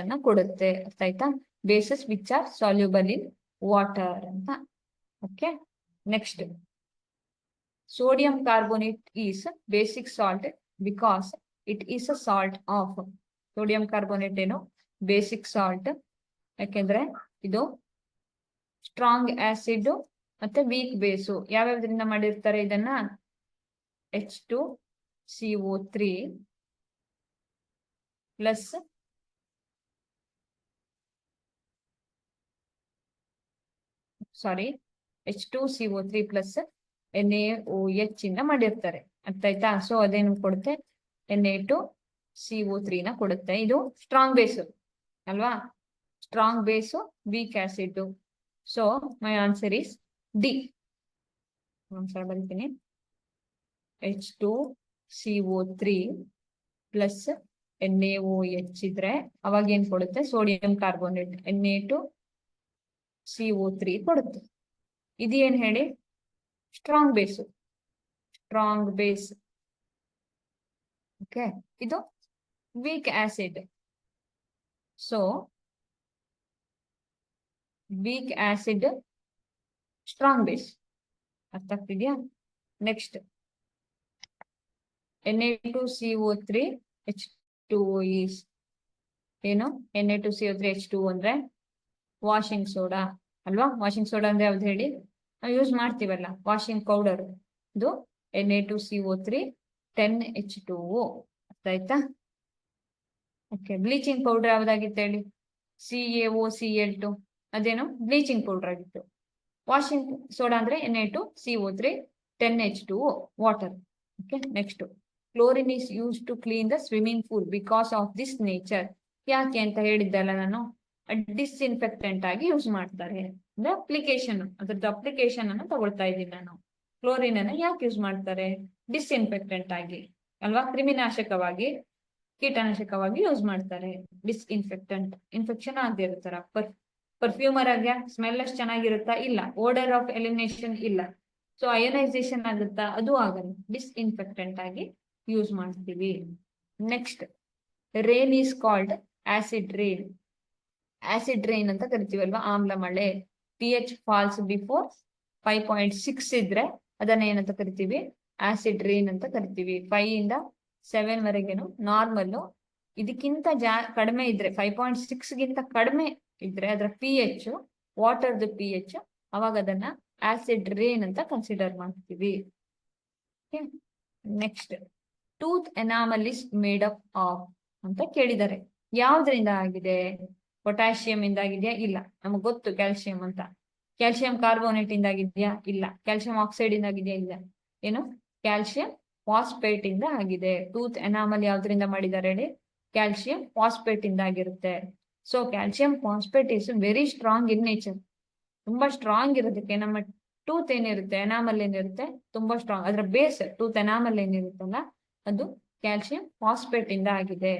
ಅನ್ನ ಕೊಡುತ್ತೆ. ಅರ್ಥ ಆಯ್ತಾ? Bases which are soluble in water ಅಂತ. Okay, next, sodium carbonate is basic salt because it is a salt of. Sodium carbonate ಏನು, ಬೇಸಿಕ್ ಸಾಲ್ಟ್, ಯಾಕೆಂದ್ರೆ ಇದು ಸ್ಟ್ರಾಂಗ್ ಆಸಿಡ್ ಮತ್ತೆ ವೀಕ್ ಬೇಸು. ಯಾವ್ಯಾವ್ದ್ರಿಂದ ಮಾಡಿರ್ತಾರೆ ಇದನ್ನ? H2CO3 plus H2CO3 plus NaOH ಇಂದ ಮಾಡಿರ್ತಾರೆ. ಅರ್ಥ ಆಯ್ತಾ? ಸೊ ಅದೇನು ಕೊಡುತ್ತೆ, Na2CO3 ನ ಕೊಡುತ್ತೆ. ಇದು ಸ್ಟ್ರಾಂಗ್ ಬೇಸು ಅಲ್ವಾ? Strong base, weak acid. So my answer is D. Answer ಬರ್ತೀನಿ, H2CO3 ಪ್ಲಸ್ NaOH ಇದ್ರೆ ಅವಾಗ ಏನ್ ಕೊಡುತ್ತೆ, ಸೋಡಿಯಂ ಕಾರ್ಬೋನೇಟ್ Na2CO3 ಕೊಡುತ್ತೆ. ಇದು ಏನ್ ಹೇಳಿ, strong base, strong base. Okay, ಇದು weak acid. So weak acid, strong base. ಅರ್ಥ ಆಗ್ತಿದ್ಯಾ? ನೆಕ್ಸ್ಟ್, Na2CO3 H2O ಈಸ್ ಏನು? Na2CO3 H2O ಅಂದ್ರೆ ವಾಷಿಂಗ್ ಸೋಡಾ ಅಲ್ವಾ? ವಾಷಿಂಗ್ ಸೋಡಾ ಅಂದ್ರೆ ಯಾವ್ದು ಹೇಳಿ? ನಾವು ಯೂಸ್ ಮಾಡ್ತೀವಲ್ಲ ವಾಷಿಂಗ್ ಪೌಡರ್, ಇದು Na2CO3 10H2O. ಅರ್ಥ ಆಯ್ತಾ? ಓಕೆ, ಬ್ಲೀಚಿಂಗ್ ಪೌಡರ್ ಯಾವ್ದಾಗಿತ್ತು ಹೇಳಿ? CaOCl2, ಅದೇನು ಬ್ಲೀಚಿಂಗ್ ಪೌಡರ್ ಆಗಿತ್ತು. ವಾಷಿಂಗ್ ಸೋಡಾ ಅಂದ್ರೆ Na2CO3 10H2O water. Okay, next, chlorine is use to clean the swimming pool because of this nature. ಯಾಕೆ ಅಂತ ಹೇಳಿದ್ದಲ್ಲ ನಾನು, ಡಿಸ್ಇನ್ಫೆಕ್ಟೆಂಟ್ ಆಗಿ ಯೂಸ್ ಮಾಡ್ತಾರೆ. ಅಪ್ಲಿಕೇಶನ್, ಅದ್ರದ್ದು ಅಪ್ಲಿಕೇಶನ್ ಅನ್ನು ತಗೊಳ್ತಾ ಇದ್ದೀನಿ ನಾನು. ಕ್ಲೋರಿನ್ ಅನ್ನ ಯಾಕೆ ಯೂಸ್ ಮಾಡ್ತಾರೆ? ಡಿಸ್ಇನ್ಫೆಕ್ಟೆಂಟ್ ಆಗಿ ಅಲ್ವಾ? ಕ್ರಿಮಿನಾಶಕವಾಗಿ, ಕೀಟನಾಶಕವಾಗಿ ಯೂಸ್ ಮಾಡ್ತಾರೆ. ಡಿಸ್ಇನ್ಫೆಕ್ಟೆಂಟ್, ಇನ್ಫೆಕ್ಷನ್ ಆಗದೆ ಇರ್ತಾರ. ಪರ್ಫ್ಯೂಮರ್ ಆಗಿ ಸ್ಮೆಲ್ ಅಷ್ಟು ಚೆನ್ನಾಗಿರುತ್ತಾ? ಇಲ್ಲ. ಓಡರ್ ಆಫ್ ಎಲಿಮಿನೇಷನ್ ಇಲ್ಲ. ಸೊ ಅಯೋನೈಸೇಷನ್ ಆಗುತ್ತಾ? ಅದು ಆಗಲ್ಲ. ಡಿಸ್ಇನ್ಫೆಕ್ಟೆಂಟ್ ಆಗಿ ಯೂಸ್ ಮಾಡ್ತೀವಿ. Next, rain is called acid rain. Acid rain ಅಂತ ಕರಿತೀವಲ್ವಾ, ಆಮ್ಲ ಮಳೆ. pH ಫಾಲ್ಸ್ ಬಿಫೋರ್ 5.6 ಇದ್ರೆ ಅದನ್ನ ಏನಂತ ಕರಿತೀವಿ? ಆಸಿಡ್ ರೇನ್ ಅಂತ ಕರಿತೀವಿ. 5 ಇಂದ 7 ವರೆಗೇನು ನಾರ್ಮಲ್. ಇದಕ್ಕಿಂತ ಕಡಿಮೆ ಇದ್ರೆ 5.6 ಗಿಂತ ಕಡಿಮೆ ಇದ್ರೆ ಅದರ pH, ವಾಟರ್ದು pH, ಅವಾಗ ಅದನ್ನ ಆಸಿಡ್ ರೇನ್ ಅಂತ ಕನ್ಸಿಡರ್ ಮಾಡ್ತೀವಿ. Next, tooth enamel is made up of ಅಂತ ಕೇಳಿದ್ದಾರೆ. ಯಾವ್ದ್ರಿಂದ ಆಗಿದೆ? ಪೊಟ್ಯಾಷಿಯಂ ಇಂದ ಆಗಿದೆಯಾ? ಇಲ್ಲ. ನಮಗ್ ಗೊತ್ತು ಕ್ಯಾಲ್ಸಿಯಂ ಅಂತ. ಕ್ಯಾಲ್ಸಿಯಂ ಕಾರ್ಬೋನೇಟ್ ಇಂದ ಆಗಿದೆಯಾ? ಇಲ್ಲ. ಕ್ಯಾಲ್ಸಿಯಂ ಆಕ್ಸೈಡ್ ಇಂದ ಆಗಿದೆಯಾ? ಇಲ್ಲ. ಏನು? ಕ್ಯಾಲ್ಸಿಯಂ ಫಾಸ್ಫೇಟ್ ಇಂದ ಆಗಿದೆ. ಟೂತ್ ಎನಾಮಲ್ ಯಾವ್ದ್ರಿಂದ ಮಾಡಿದ್ದಾರೆ ಹೇಳಿ? ಕ್ಯಾಲ್ಸಿಯಂ ಫಾಸ್ಫೇಟ್ ಇಂದ ಆಗಿರುತ್ತೆ. So calcium phosphate is very strong in nature. ತುಂಬಾ ಸ್ಟ್ರಾಂಗ್ ಇರೋದಕ್ಕೆ ನಮ್ಮ ಟೂತ್ ಏನಿರುತ್ತೆ, ಎನಾಮಲ್ ಏನಿರುತ್ತೆ, ತುಂಬಾ ಸ್ಟ್ರಾಂಗ್. ಅದ್ರ ಬೇಸ್ ಟೂತ್ ಎನಾಮಲ್ ಏನಿರುತ್ತಲ್ಲ ಅದು ಕ್ಯಾಲ್ಸಿಯಂ ಫಾಸ್ಫೇಟ್ ಇಂದ ಆಗಿದೆ.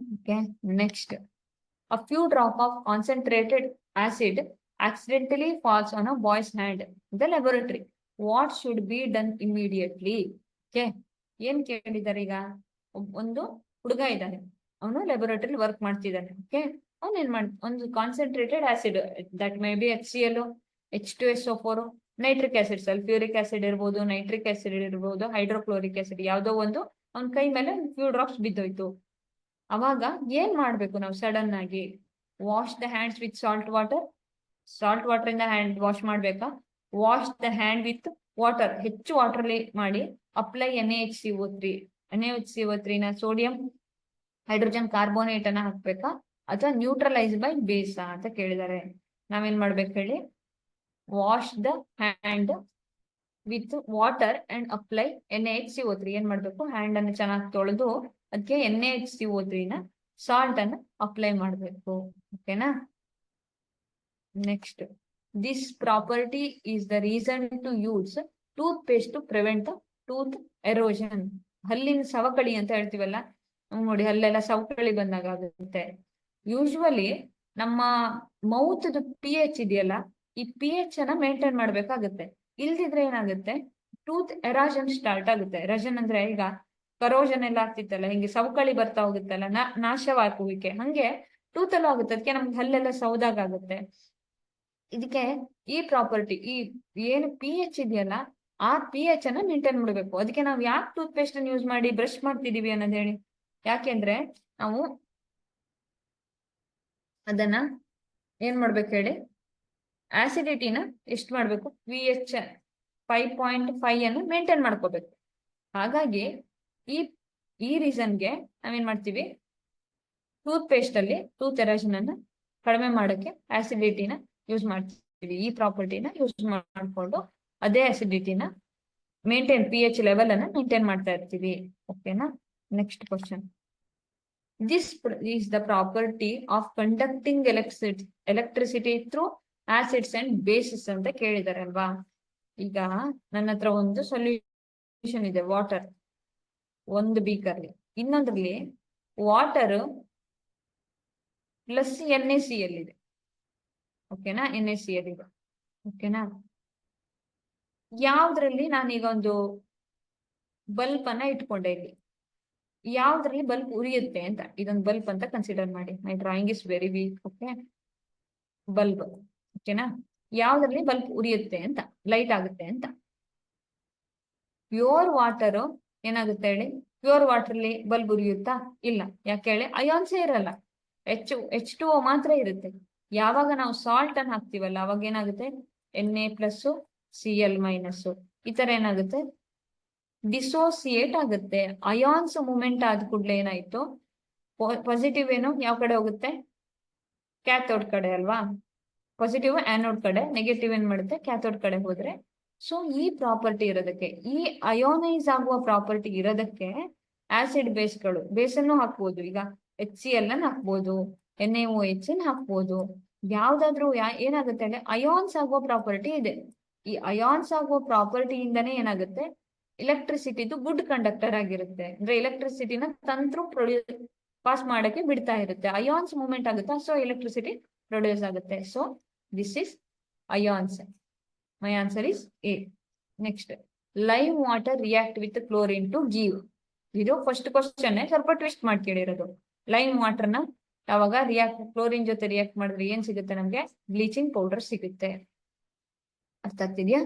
Okay, next, a few drop of concentrated acid accidentally falls on a boy's hand in the laboratory. What should be done immediately? Okay, ಏನ್ ಕೇಳಿದಾರೆ ಈಗ? ಒಂದು ಹುಡುಗ ಇದ್ದಾನೆ, ಅವನು ಲ್ಯಾಬೊರೇಟರಿ ವರ್ಕ್ ಮಾಡ್ತಿದ್ದಾನೆ. ಓಕೆ, ಅವನು ಏನ್ ಒಂದು concentrated acid, that may be HCl, H2SO4, nitric acid, sulphuric acid ಇರ್ಬೋದು, ನೈಟ್ರಿಕ್ ಆಸಿಡ್ ಇರ್ಬೋದು, ಹೈಡ್ರೋಕ್ಲೋರಿಕ್ ಆಸಿಡ್, ಯಾವ್ದೋ ಒಂದು ಅವನ ಕೈ ಮೇಲೆ ಫ್ಯೂ ಡ್ರಾಪ್ಸ್ ಬಿದ್ದೋಯ್ತು. ಅವಾಗ ಏನ್ ಮಾಡ್ಬೇಕು ನಾವು? ಸಡನ್ ಆಗಿ wash the hands with salt water. Salt water ಇಂದ ಹ್ಯಾಂಡ್ ವಾಶ್ ಮಾಡ್ಬೇಕಾ? Wash the hand with water, ಹೆಚ್ಚು ವಾಟರ್ ಅಲ್ಲಿ ಮಾಡಿ ಅಪ್ಲೈ NaHCO3. NaHCO3 ನ ಸೋಡಿಯಂ ಹೈಡ್ರೋಜನ್ ಕಾರ್ಬೋನೇಟ್ ಅನ್ನ ಹಾಕ್ಬೇಕಾ ಅಥವಾ ನ್ಯೂಟ್ರಲೈಸ್ ಬೈ ಬೇಸ್ ಅಂತ ಕೇಳಿದ್ದಾರೆ. ನಾವೇನ್ ಮಾಡ್ಬೇಕು ಹೇಳಿ? Wash the hand with water and apply NaHCO3. ಏನ್ ಮಾಡ್ಬೇಕು? ಹ್ಯಾಂಡ್ ಅನ್ನು ಚೆನ್ನಾಗಿ ತೊಳೆದು ಅದಕ್ಕೆ NaHCO3 ನ ಸಾಲ್ಟ್ ಅನ್ನು ಅಪ್ಲೈ ಮಾಡ್ಬೇಕು. ಓಕೆನಾ? Next, this property is the reason to use toothpaste to prevent tooth erosion. ಹಲ್ಲಿನ ಸವಕಳಿ ಅಂತ ಹೇಳ್ತೀವಲ್ಲ, ನೋಡಿ ಹಲ್ಲೆಲ್ಲ ಸವಕಳಿ ಬಂದಾಗ ಆಗುತ್ತೆ. ಯೂಶುವಲಿ ನಮ್ಮ ಮೌತ್ pH ಇದೆಯಲ್ಲ, ಈ pH ಅನ್ನ ಮೇಂಟೈನ್ ಮಾಡ್ಬೇಕಾಗುತ್ತೆ. ಇಲ್ದಿದ್ರೆ ಏನಾಗುತ್ತೆ? ಟೂತ್ ಎರಾಷನ್ ಸ್ಟಾರ್ಟ್ ಆಗುತ್ತೆ. ಎರಾಷನ್ ಅಂದ್ರೆ ಈಗ ಕರೋಷನ್ ಎಲ್ಲ ಆಗ್ತಿತ್ತಲ್ಲ, ಹಿಂಗೆ ಸವಕಳಿ ಬರ್ತಾ ಹೋಗುತ್ತಲ್ಲ, ನಾಶವಾಗುವಿಕೆ, ಹಂಗೆ ಟೂತ್ ಎಲ್ಲ ಆಗುತ್ತೆ. ಅದಕ್ಕೆ ನಮ್ಗೆ ಹಲ್ಲೆಲ್ಲ ಸೌದಾಗ ಆಗುತ್ತೆ. ಇದಕ್ಕೆ ಈ ಪ್ರಾಪರ್ಟಿ, ಈ ಏನು pH ಇದೆಯಲ್ಲ, ಆ pH ಅನ್ನ ಮೇಂಟೈನ್ ಮಾಡಬೇಕು. ಅದಕ್ಕೆ ನಾವು ಯಾಕೆ ಟೂತ್ ಪೇಸ್ಟ್ ಅನ್ನು ಯೂಸ್ ಮಾಡಿ ಬ್ರಷ್ ಮಾಡ್ತಿದೀವಿ ಅನ್ನೋದು ಹೇಳಿ? ಯಾಕೆಂದ್ರೆ ನಾವು ಅದನ್ನ ಏನ್ ಮಾಡ್ಬೇಕು ಹೇಳಿ? ಆಸಿಡಿಟಿನ ಎಷ್ಟು ಮಾಡ್ಬೇಕು? pH 5.5 ಅನ್ನು ಮೇಂಟೈನ್ ಮಾಡ್ಕೋಬೇಕು. ಹಾಗಾಗಿ ಈ ರೀಸನ್ಗೆ ನಾವೇನ್ ಮಾಡ್ತೀವಿ? ಟೂತ್ ಪೇಸ್ಟ್ ಅಲ್ಲಿ ಟೂತ್ ಎರಾಷನ್ ಅನ್ನ ಕಡಿಮೆ ಮಾಡೋಕೆ ಆಸಿಡಿಟಿನ ಯೂಸ್ ಮಾಡ್ತೀವಿ. ಈ ಪ್ರಾಪರ್ಟಿನ ಯೂಸ್ ಮಾಡ್ಕೊಂಡು ಅದೇ ಆಸಿಡಿಟಿನ ಮೇಂಟೈನ್, pH ಲೆವೆಲ್ ಅನ್ನ ಮೇಂಟೈನ್ ಮಾಡ್ತಾ ಇರ್ತೀವಿ. ಓಕೆನಾ? Next question, this is the property of conducting electricity through acids and basis ಅಂತ ಕೇಳಿದಾರೆ ಅಲ್ವಾ? ಈಗ ನನ್ನ ಹತ್ರ ಒಂದು ಸೊಲ್ಯೂಷನ್ ಇದೆ, ವಾಟರ್, ಒಂದು ಬೀಕರ್ಲಿ. ಇನ್ನೊಂದ್ರಲ್ಲಿ ವಾಟರ್ ಪ್ಲಸ್ NaCl ಇದೆ. ಓಕೆನಾ? NaCl ಇದೆ. ಓಕೆನಾ? ಯಾವ್ದ್ರಲ್ಲಿ ನಾನೀಗ ಒಂದು ಬಲ್ಬ್ ಅನ್ನ ಇಟ್ಕೊಂಡೆ ಇಲ್ಲಿ, ಯಾವ್ದ್ರಲ್ಲಿ ಬಲ್ಬ್ ಉರಿಯುತ್ತೆ ಅಂತ, ಇದೊಂದು ಬಲ್ಬ್ ಅಂತ ಕನ್ಸಿಡರ್ ಮಾಡಿ. My drawing is very weak. Okay, bulb. ಓಕೆನಾ? ಯಾವ್ದ್ರಲ್ಲಿ ಬಲ್ಬ್ ಉರಿಯುತ್ತೆ ಅಂತ, ಲೈಟ್ ಆಗುತ್ತೆ ಅಂತ? ಪ್ಯೂರ್ ವಾಟರ್ ಏನಾಗುತ್ತೆ ಹೇಳಿ? ಪ್ಯೂರ್ ವಾಟರ್ ಅಲ್ಲಿ ಬಲ್ಬ್ ಉರಿಯುತ್ತಾ? ಇಲ್ಲ. ಯಾಕೆ ಹೇಳಿ? ಅಯಾನ್ಸೇ ಇರಲ್ಲ, H2O ಮಾತ್ರ ಇರುತ್ತೆ. ಯಾವಾಗ ನಾವು ಸಾಲ್ಟ್ ಅನ್ನು ಹಾಕ್ತಿವಲ್ಲ, ಅವಾಗ ಏನಾಗುತ್ತೆ? Na+Cl- ಈ ತರ ಏನಾಗುತ್ತೆ? ಡಿಸೋಸಿಯೇಟ್ ಆಗುತ್ತೆ. ಅಯಾನ್ಸ್ ಮೂವ್ಮೆಂಟ್ ಆದ ಕೂಡಲೇ ಏನಾಯ್ತು? ಪಾಸಿಟಿವ್ ಏನು ಯಾವ ಕಡೆ ಹೋಗುತ್ತೆ? ಕ್ಯಾಥೋಡ್ ಕಡೆ ಅಲ್ವಾ? ಪಾಸಿಟಿವ್ ಆನೋಡ್ ಕಡೆ, ನೆಗೆಟಿವ್ ಏನ್ ಮಾಡುತ್ತೆ? ಕ್ಯಾಥೋಡ್ ಕಡೆ ಹೋದ್ರೆ. ಸೊ ಈ ಪ್ರಾಪರ್ಟಿ ಇರೋದಕ್ಕೆ, ಈ ಅಯೋನೈಸ್ ಆಗುವ ಪ್ರಾಪರ್ಟಿ ಇರೋದಕ್ಕೆ ಆಸಿಡ್ ಬೇಸ್ಗಳು, ಬೇಸನ್ನು ಹಾಕ್ಬೋದು. ಈಗ HCl ಅನ್ನ ಹಾಕ್ಬೋದು, NaOH ಹಾಕ್ಬೋದು. ಯಾವ್ದಾದ್ರು ಏನಾಗುತ್ತೆ ಅಂದ್ರೆ ಅಯಾನ್ಸ್ ಆಗುವ ಪ್ರಾಪರ್ಟಿ ಇದೆ. ಈ ಅಯಾನ್ಸ್ ಆಗುವ ಪ್ರಾಪರ್ಟಿಯಿಂದನೇ ಏನಾಗುತ್ತೆ? ಎಲೆಕ್ಟ್ರಿಸಿಟಿದು ಗುಡ್ ಕಂಡಕ್ಟರ್ ಆಗಿರುತ್ತೆ. ಅಂದ್ರೆ ಎಲೆಕ್ಟ್ರಿಸಿಟಿನ ತಂತ್ರು ಪಾಸ್ ಮಾಡಕ್ಕೆ ಬಿಡ್ತಾ ಇರುತ್ತೆ. ಅಯಾನ್ಸ್ ಮೂವ್ಮೆಂಟ್ ಆಗುತ್ತೆ, ಸೊ ಎಲೆಕ್ಟ್ರಿಸಿಟಿ ಪ್ರೊಡ್ಯೂಸ್ ಆಗುತ್ತೆ. So this is ions. My answer is A. Next, lime water react with chlorine to give. ಇದು ಫಸ್ಟ್ ಕ್ವಶನ್, ಸ್ವಲ್ಪ ಟ್ವಿಸ್ಟ್ ಮಾಡಿ ಕೇಳಿರೋದು. ಲೈಮ್ ವಾಟರ್ನ ಯಾವಾಗ ಕ್ಲೋರಿನ್ ಜೊತೆ ರಿಯಾಕ್ಟ್ ಮಾಡಿದ್ರೆ ಏನ್ ಸಿಗುತ್ತೆ ನಮ್ಗೆ? ಬ್ಲೀಚಿಂಗ್ ಪೌಡರ್ ಸಿಗುತ್ತೆ. ಅರ್ಥ ಆಗ್ತಿದ್ಯಾ?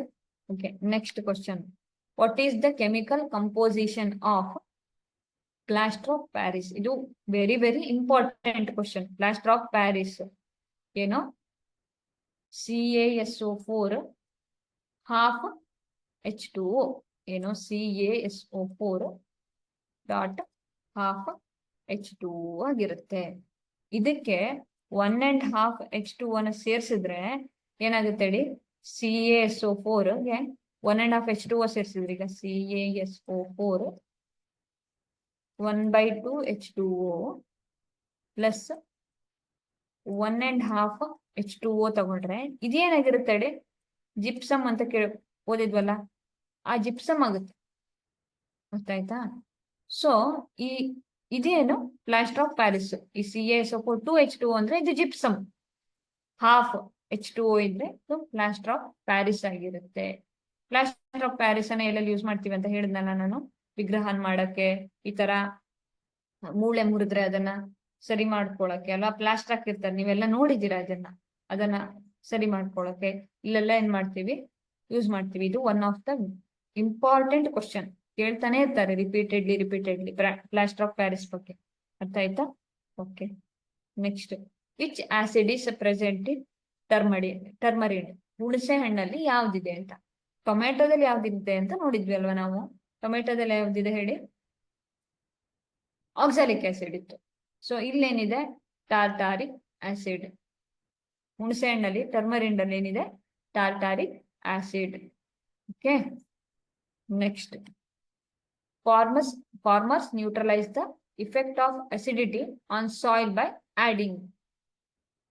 Okay, next question, what is the chemical composition of plaster of Paris? ಇದು very very important question. Plaster of Paris ಏನು? CaSO4 half H2O. ಏನು? CaSO4 ಡಾಟ್ ಹಾಫ್ H2O ಆಗಿರುತ್ತೆ. ಇದಕ್ಕೆ 1.5 H2O ಸೇರ್ಸಿದ್ರೆ ಏನಾಗುತ್ತೆ ಹೇಳಿ? CaSO4 ಗೆ 1.5 H2O ಸೇರ್ಸಿದ್ರೆ ಈಗ CaSO4 1/2 H2O ಪ್ಲಸ್ 1.5 H2O ತಗೊಂಡ್ರೆ ಇದೇನಾಗಿರುತ್ತೆ ಹೇಳಿ? ಜಿಪ್ಸಮ್ ಅಂತ ಓದಿದ್ವಲ್ಲ, ಆ ಜಿಪ್ಸಮ್ ಆಗುತ್ತೆ. ಗೊತ್ತಾಯ್ತಾ? ಸೊ ಇದೇನು? Plaster of Paris. ಈ CaSO4 2 H2O ಅಂದ್ರೆ ಇದು ಜಿಪ್ಸಮ್. ಹಾಫ್ H2O ಇದ್ರೆ ಇದು ಪ್ಲಾಸ್ಟರ್ ಆಫ್ ಪ್ಯಾರಿಸ್ ಆಗಿರುತ್ತೆ. ಪ್ಲಾಸ್ಟರ್ ಆಫ್ ಪ್ಯಾರಿಸ್ ಅನ್ನ ಎಲ್ಲೆಲ್ಲಿ ಯೂಸ್ ಮಾಡ್ತೀವಿ ಅಂತ ಹೇಳಿದ್ನಲ್ಲ ನಾನು, ವಿಗ್ರಹನ್ ಮಾಡಕ್ಕೆ, ಈ ತರ ಮೂಳೆ ಮುರಿದ್ರೆ ಅದನ್ನ ಸರಿ ಮಾಡ್ಕೊಳಕ್ಕೆ ಎಲ್ಲ ಪ್ಲಾಸ್ಟರ್ ಹಾಕಿರ್ತಾರೆ, ನೀವೆಲ್ಲ ನೋಡಿದೀರಾ ಅದನ್ನ ಸರಿ ಮಾಡ್ಕೊಳಕ್ಕೆ ಇಲ್ಲೆಲ್ಲ ಏನ್ ಮಾಡ್ತೀವಿ? ಯೂಸ್ ಮಾಡ್ತೀವಿ. ಇದು one of the important question, ಕೇಳ್ತಾನೆ ಇರ್ತಾರೆ ರಿಪೀಟೆಡ್ಲಿ ಪ್ಲಾಸ್ಟರ್ ಆಫ್ ಪ್ಯಾರಿಸ್ ಬಗ್ಗೆ. ಅರ್ಥ ಆಯ್ತಾ? Okay, next, which acid is present in tamarind? ಹುಣಸೆ ಹಣ್ಣಲ್ಲಿ ಯಾವ್ದಿದೆ ಅಂತ. ಟೊಮೆಟೊದಲ್ಲಿ ಯಾವ್ದಿದೆ ಅಂತ ನೋಡಿದ್ವಿ ಅಲ್ವಾ ನಾವು? ಟೊಮೆಟೊದಲ್ಲಿ ಯಾವ್ದಿದೆ ಹೇಳಿ? ಆಕ್ಸಾಲಿಕ್ ಆಸಿಡ್ ಇತ್ತು. ಸೊ ಇಲ್ಲೇನಿದೆ? Tartaric acid. ಹುಣಸೆ ಹಣ್ಣಲ್ಲಿ ಟರ್ಮರಿನ್ ಅಲ್ಲಿ ಏನಿದೆ? Tartaric acid. Okay, next, farmers neutralize the effect of acidity on soil by adding.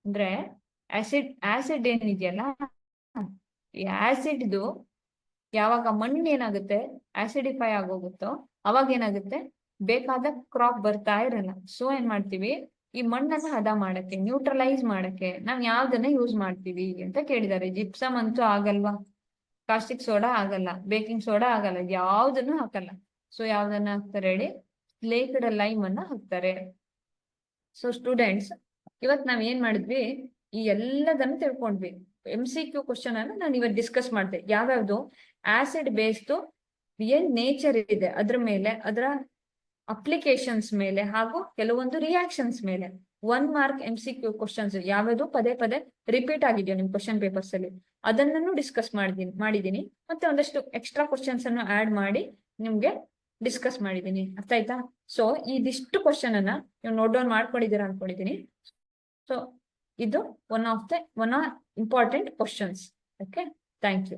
ಅಂದ್ರೆ ಆಸಿಡ್ ಏನಿದೆಯಲ್ಲ, ಈ ಆಸಿಡ್ದು ಯಾವಾಗ ಮಣ್ಣು ಏನಾಗುತ್ತೆ ಆಸಿಡಿಫೈ ಆಗೋಗುತ್ತೋ ಅವಾಗ ಏನಾಗುತ್ತೆ? ಬೇಕಾದ ಕ್ರಾಪ್ ಬರ್ತಾ ಇರಲ್ಲ. ಸೊ ಏನ್ ಮಾಡ್ತೀವಿ? ಈ ಮಣ್ಣನ್ನ ಹದ ಮಾಡಕ್ಕೆ, ನ್ಯೂಟ್ರಲೈಸ್ ಮಾಡಕ್ಕೆ ನಾವ್ ಯಾವ್ದನ್ನ ಯೂಸ್ ಮಾಡ್ತೀವಿ ಅಂತ ಕೇಳಿದ್ದಾರೆ. ಜಿಪ್ಸಮ್ ಅಂತೂ ಆಗಲ್ವಾ, ಕಾಸ್ಟಿಕ್ ಸೋಡಾ ಆಗಲ್ಲ, ಬೇಕಿಂಗ್ ಸೋಡಾ ಆಗಲ್ಲ, ಯಾವ್ದನ್ನು ಹಾಕಲ್ಲ. ಸೊ ಯಾವ್ದನ್ನ ಹಾಕ್ತಾರೆ ಹೇಳಿ? ಸ್ಲೇಕ್ಡ್ ಲೈಮ್ ಅನ್ನ ಹಾಕ್ತಾರೆ. ಸೊ ಸ್ಟೂಡೆಂಟ್ಸ್, ಇವತ್ ನಾವ್ ಏನ್ ಮಾಡಿದ್ವಿ? ಈ ಎಲ್ಲದನ್ನು ತಿಳ್ಕೊಂಡ್ವಿ. MCQ ಕ್ವಶನ್ ಅನ್ನ ನಾನು ಇವತ್ತು ಡಿಸ್ಕಸ್ ಮಾಡಿದೆ. ಯಾವ್ಯಾವ್ದು ಆಸಿಡ್ ಬೇಸ್ಡ್ ಏನ್ ನೇಚರ್ ಇದೆ ಅದ್ರ ಮೇಲೆ, ಅದರ ಅಪ್ಲಿಕೇಶನ್ಸ್ ಮೇಲೆ, ಹಾಗೂ ಕೆಲವೊಂದು ರಿಯಾಕ್ಷನ್ಸ್ ಮೇಲೆ 1 ಮಾರ್ಕ್ MCQ ಕ್ವಶನ್ಸ್ ಯಾವ್ಯಾವ್ದು ಪದೇ ಪದೇ ರಿಪೀಟ್ ಆಗಿದೆಯೋ ನಿಮ್ ಕ್ವಶನ್ ಪೇಪರ್ಸ್ ಅಲ್ಲಿ, ಅದನ್ನು ಡಿಸ್ಕಸ್ ಮಾಡಿದೀನಿ. ಮತ್ತೆ ಒಂದಷ್ಟು ಎಕ್ಸ್ಟ್ರಾ ಕ್ವಶನ್ಸ್ ಅನ್ನು ಆಡ್ ಮಾಡಿ ನಿಮ್ಗೆ ಡಿಸ್ಕಸ್ ಮಾಡಿದೀನಿ. ಅರ್ಥ ಆಯ್ತಾ? ಸೊ ಇದಿಷ್ಟು ಕ್ವಶನ್ ಅನ್ನ ನೀವು ನೋಟ್ ಡೌನ್ ಮಾಡ್ಕೊಂಡಿದ್ದೀರಾ ಅನ್ಕೊಂಡಿದೀನಿ. ಸೊ ಇದು one of important questions. Okay, thank you.